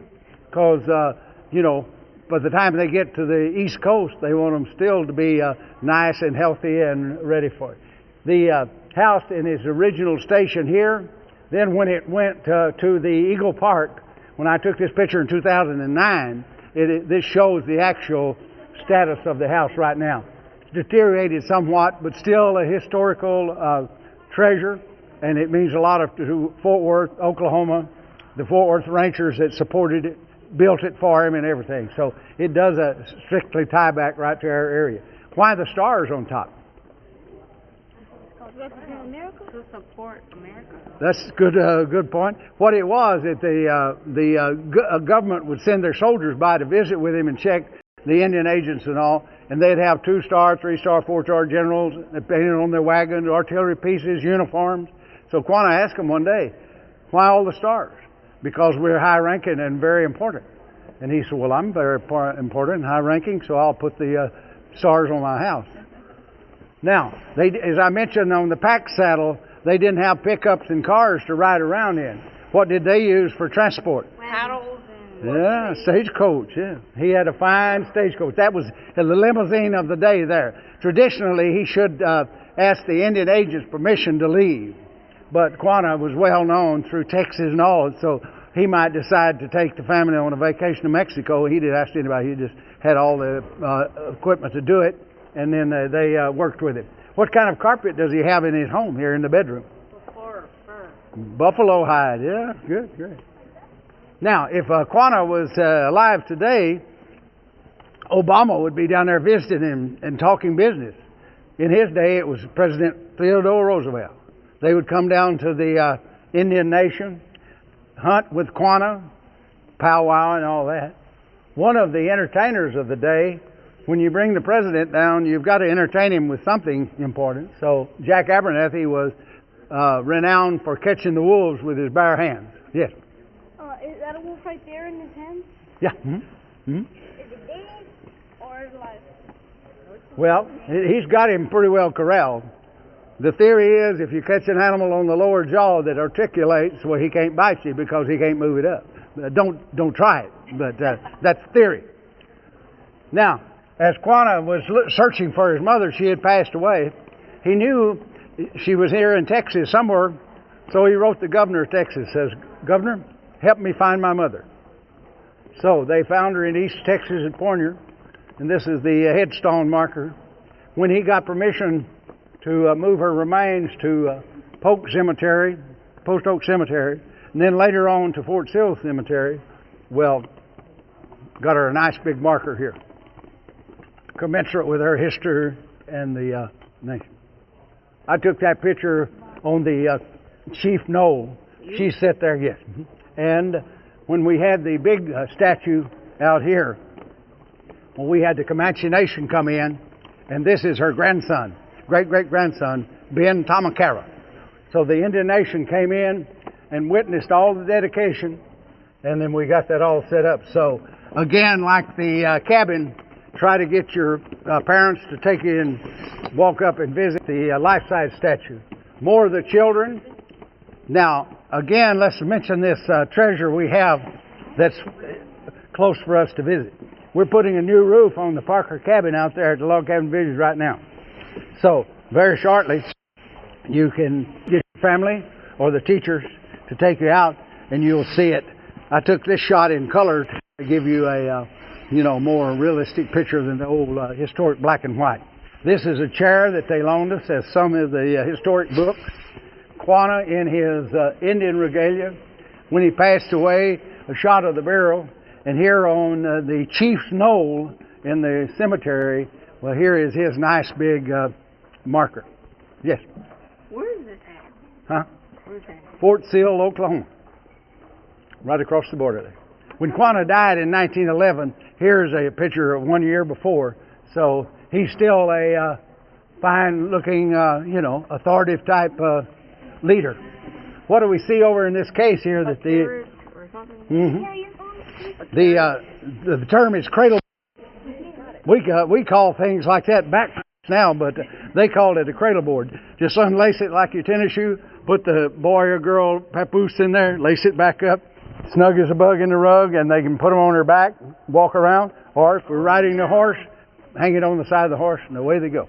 because, by the time they get to the East Coast, they want them still to be nice and healthy and ready for it. The house in its original station here, then when it went to the Eagle Park, when I took this picture in 2009, this shows the actual status of the house right now. It's deteriorated somewhat, but still a historical treasure, and it means a lot to Fort Worth, Oklahoma, the Fort Worth ranchers that supported it, built it for him and everything. So it does strictly tie back right to our area. Why the stars on top? To support America. That's good point. What it was that the government would send their soldiers by to visit with him and check the Indian agents and all, and they'd have 2-star, 3-star, 4-star generals painted on their wagons, artillery pieces, uniforms. So Quanah asked him one day, "Why all the stars?" "Because we're high-ranking and very important." And he said, "Well, I'm very important and high-ranking, so I'll put the stars on my house." Now, as I mentioned on the pack saddle, they didn't have pickups and cars to ride around in. What did they use for transport? Paddles and... Yeah, stagecoach, yeah. He had a fine stagecoach. That was the limousine of the day there. Traditionally, he should ask the Indian agent's permission to leave. But Quanah was well known through Texas and all, so he might decide to take the family on a vacation to Mexico. He didn't ask anybody. He just had all the equipment to do it, and then they worked with him. What kind of carpet does he have in his home here in the bedroom? Fur. Buffalo hide, yeah, good. Now, if Quanah was alive today, Obama would be down there visiting him and talking business. In his day, it was President Theodore Roosevelt. They would come down to the Indian Nation, hunt with Quanah, powwow and all that. One of the entertainers of the day, when you bring the president down, you've got to entertain him with something important. So Jack Abernathy was renowned for catching the wolves with his bare hands. Yes? Is that a wolf right there in his hand? Yeah. Hmm? Is it dead or alive? Well, he's got him pretty well corralled. The theory is if you catch an animal on the lower jaw that articulates, well, he can't bite you because he can't move it up. Don't try it, but that's theory. Now, as Quanah was searching for his mother, she had passed away. He knew she was here in Texas somewhere, so he wrote the governor of Texas, says, "Governor, help me find my mother." So they found her in East Texas at Poignard, and this is the headstone marker. When he got permission to move her remains to Post Oak Cemetery, and then later on to Fort Sill Cemetery, well, got her a nice big marker here, commensurate with her history and the nation. I took that picture on the Chief Knoll. She sat there, yes. And when we had the big statue out here, when we had the Comanche Nation come in, and this is her grandson, great-great-grandson, Ben Tamakara. So the Indian Nation came in and witnessed all the dedication, and then we got that all set up. So again, like the cabin, try to get your parents to take you and walk up and visit the life-size statue. More of the children. Now, again, let's mention this treasure we have that's close for us to visit. We're putting a new roof on the Parker cabin out there at the Log Cabin Village right now. So, very shortly, you can get your family or the teachers to take you out and you'll see it. I took this shot in color to give you a more realistic picture than the old historic black and white. This is a chair that they loaned us as some of the historic books. Quanah in his Indian regalia. When he passed away, a shot of the burial. And here on the Chief's Knoll in the cemetery, well, here is his nice big marker. Yes? Where is this at? Huh? Where's that? Fort Sill, Oklahoma. Right across the border there. When Quanah died in 1911, here's a picture of 1 year before. So he's still a fine-looking, authoritative type leader. What do we see over in this case here? That the the term is cradle. We call things like that backpacks now, but they called it a cradle board. Just unlace it like your tennis shoe, put the boy or girl papoose in there, lace it back up, snug as a bug in the rug, and they can put them on their back, walk around, or if we're riding the horse, hang it on the side of the horse, and away they go.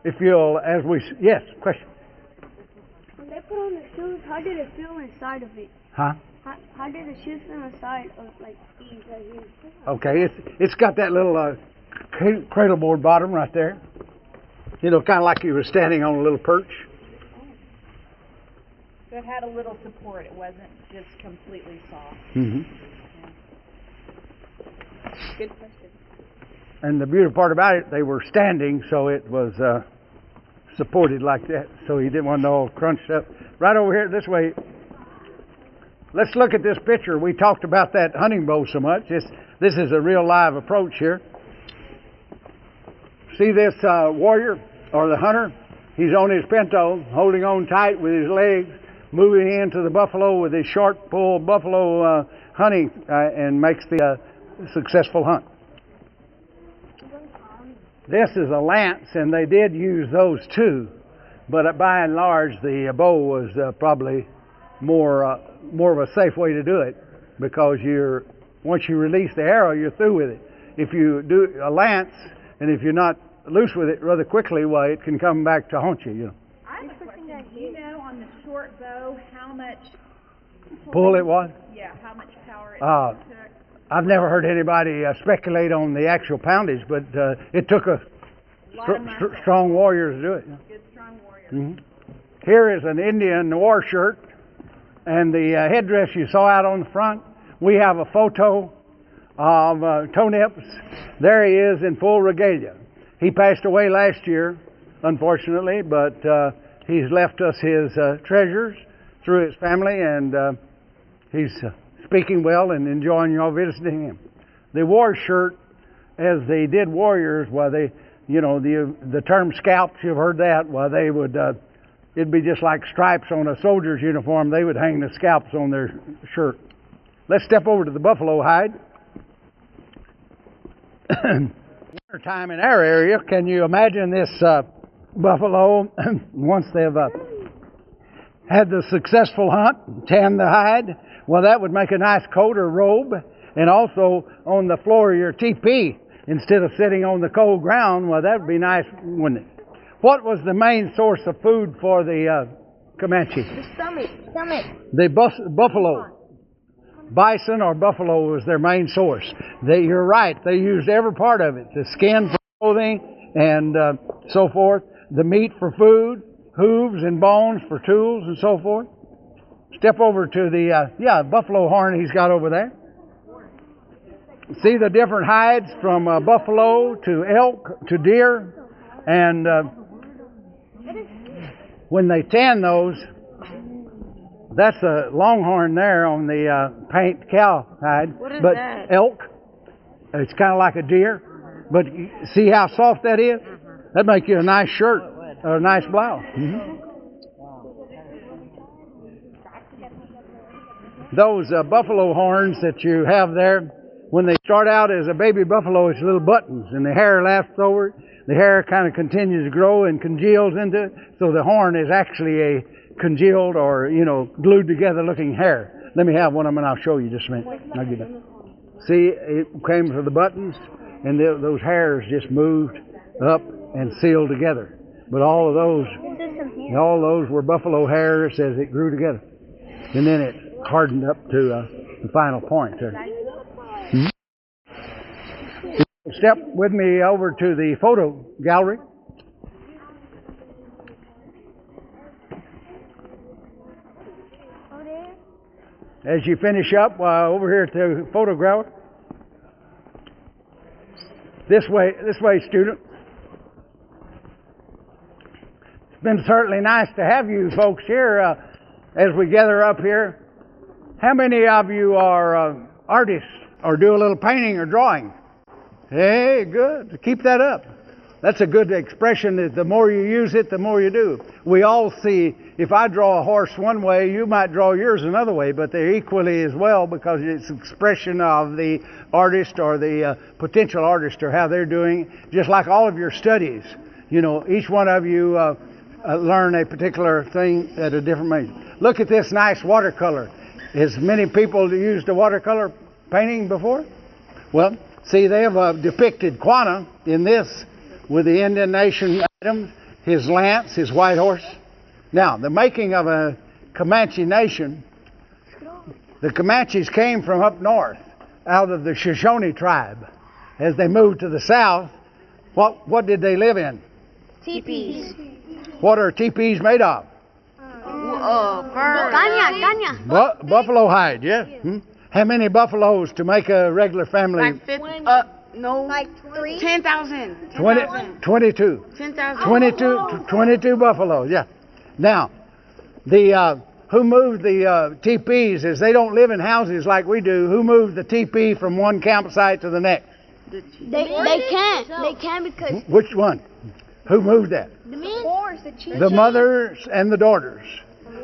If you'll, yes, question. When they put on the shoes, how did it feel inside of it? Huh? How did the shoes feel inside of like these right here? Okay, it's got that little cradle board bottom right there. Kind of like you were standing on a little perch. So it had a little support. It wasn't just completely soft. Mm-hmm. Good question. And the beautiful part about it, they were standing, so it was supported like that. So you didn't want to all crunched up. Right over here, this way. Let's look at this picture. We talked about that hunting bow so much. This is a real live approach here. See this warrior or the hunter? He's on his pinto, holding on tight with his legs, moving into the buffalo with his short pull buffalo hunting and makes the successful hunt. This is a lance, and they did use those too, but by and large the bow was probably more of a safe way to do it, because once you release the arrow, you're through with it. If you do a lance, and if you're not loose with it rather quickly, well, it can come back to haunt you. I have a question. Do you know on the short bow how much Pull it was? Yeah, how much power it took? I've never heard anybody speculate on the actual poundage, but it took a strong warrior to do it. Good strong warrior. Mm-hmm. Here is an Indian war shirt, and the headdress you saw out on the front. We have a photo of Toe Nips. There he is in full regalia. He passed away last year, unfortunately, but he's left us his treasures through his family, and he's speaking well and enjoying y'all visiting him. The war shirt, as they did warriors, well, they, the term scalps, you've heard that. Well, they would, it'd be just like stripes on a soldier's uniform. They would hang the scalps on their shirt. let's step over to the buffalo hide. Winter time in our area, can you imagine this buffalo, once they've had the successful hunt, tanned the hide? Well, that would make a nice coat or robe. And also on the floor of your teepee, instead of sitting on the cold ground, well, that would be nice, wouldn't it? What was the main source of food for the Comanche? The stomach. The buffalo. Bison or buffalo was their main source. You're right, they used every part of it. The skin for clothing and so forth. The meat for food, hooves and bones for tools and so forth. Step over to the, buffalo horn he's got over there. See the different hides from buffalo to elk to deer. And when they tan those, that's a longhorn there on the paint cow hide. What is but that? Elk, it's kind of like a deer. But see how soft that is? That'd make you a nice shirt or a nice blouse. Those buffalo horns that you have there, when they start out as a baby buffalo, it's little buttons, and the hair lasts over it. The hair kind of continues to grow and congeals into it, so the horn is actually a congealed or, glued together looking hair. Let me have one of them and I'll show you just a minute. I'll give it. See, it came to the buttons, and those hairs just moved up and sealed together. But all those were buffalo hairs as it grew together. And then it hardened up to the final point there. Step with me over to the photo gallery. As you finish up, over here at the photo gallery. This way, student. It's been certainly nice to have you folks here as we gather up here. How many of you are artists or do a little painting or drawing? Hey, good. Keep that up. That's a good expression. That the more you use it, the more you do. We all see, if I draw a horse one way, you might draw yours another way, but they're equally as well because it's expression of the artist or the potential artist or how they're doing. Just like all of your studies. Each one of you learn a particular thing at a different measure. Look at this nice watercolor. Has many people used a watercolor painting before? Well, see, they have depicted Quanah in this with the Indian nation items, his lance, his white horse. Now, the making of a Comanche nation, the Comanches came from up north, out of the Shoshone tribe. As they moved to the south, what did they live in? Teepees. What are teepees made of? Caña. Buffalo hide, yeah? How many buffaloes to make a regular family? Like 50, Like 3. 10,000. 22. 10,000. 22 buffaloes, yeah. Now, who moved the teepees, as they don't live in houses like we do, who moved the teepee from one campsite to the next? They can't. They can't because Which one? Who moved that? the men. The mothers and the daughters.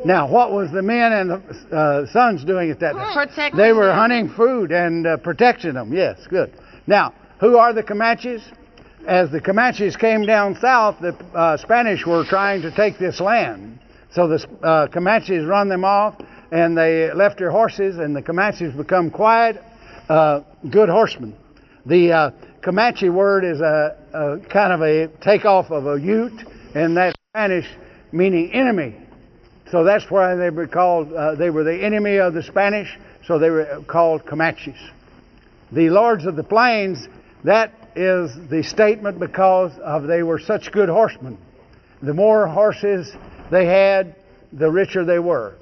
Now, what was the men and the sons doing at that time? Protect They were hunting food and protecting them. Yes, good. Now, who are the Comanches? As the Comanches came down south, the Spanish were trying to take this land. So the Comanches run them off, and they left their horses, and the Comanches become quiet, good horsemen. The Comanche word is a kind of a takeoff of a Ute, and that's Spanish meaning enemy. So that's why they were called, they were the enemy of the Spanish, so they were called Comanches. The Lords of the Plains, that is the statement because of they were such good horsemen. The more horses they had, the richer they were.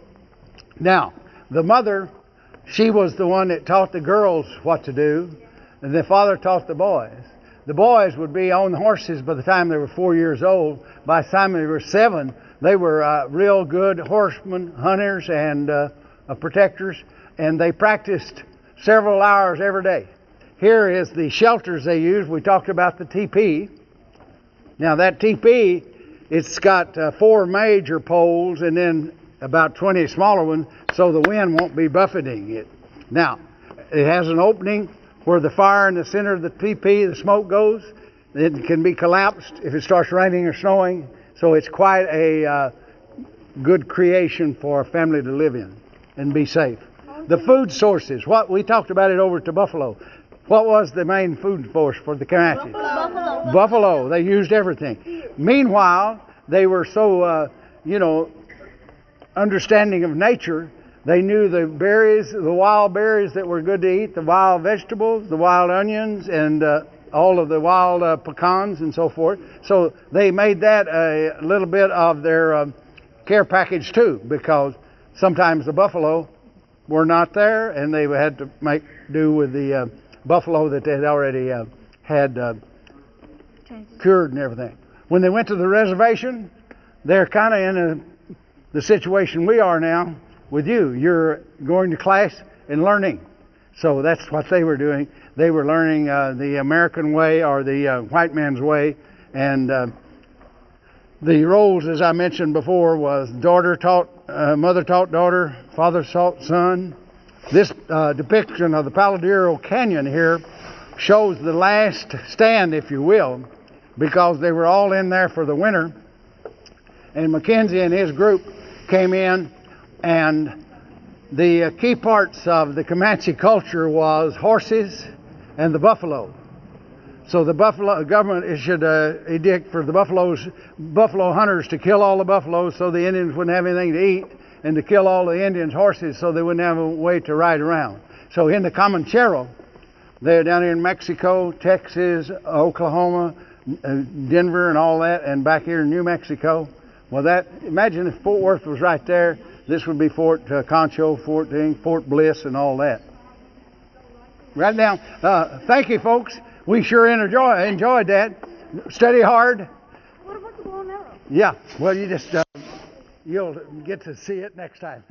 Now, the mother, she was the one that taught the girls what to do, and the father taught the boys. The boys would be on horses by the time they were 4 years old. By the time they were 7, they were real good horsemen, hunters, and protectors, and they practiced several hours every day. Here is the shelters they used. We talked about the teepee. Now that teepee, it's got 4 major poles and then about 20 smaller ones, so the wind won't be buffeting it. Now, it has an opening where the fire in the center of the teepee, the smoke goes. It can be collapsed if it starts raining or snowing. So it's quite a good creation for a family to live in and be safe. The food sources, what we talked about it over to Buffalo. What was the main food source for the Comanches? Buffalo. They used everything. Meanwhile, they were so, understanding of nature. They knew the berries, the wild berries that were good to eat, the wild vegetables, the wild onions, and all of the wild pecans and so forth. So they made that a little bit of their care package too, because sometimes the buffalo were not there, and they had to make do with the buffalo that they had already had cured and everything. When they went to the reservation, they're kind of in the situation we are now with you. You're going to class and learning. So that's what they were doing. They were learning the American way, or the white man's way, and the roles, as I mentioned before, was mother taught daughter, father taught son. This depiction of the Paladero Canyon here shows the last stand, if you will, because they were all in there for the winter. And Mackenzie and his group came in, and the key parts of the Comanche culture was horses and the buffalo. So the buffalo government issued an edict for the buffalo hunters to kill all the buffaloes so the Indians wouldn't have anything to eat, and to kill all the Indians' horses so they wouldn't have a way to ride around. So in the Comanchero, they're down here in Mexico, Texas, Oklahoma, Denver and all that, and back here in New Mexico. Well, imagine if Fort Worth was right there. This would be Fort Concho, Fort Bliss, and all that. Right now, thank you, folks. We sure enjoyed that. Study hard. What about the bow and arrow? Yeah, well, you'll get to see it next time.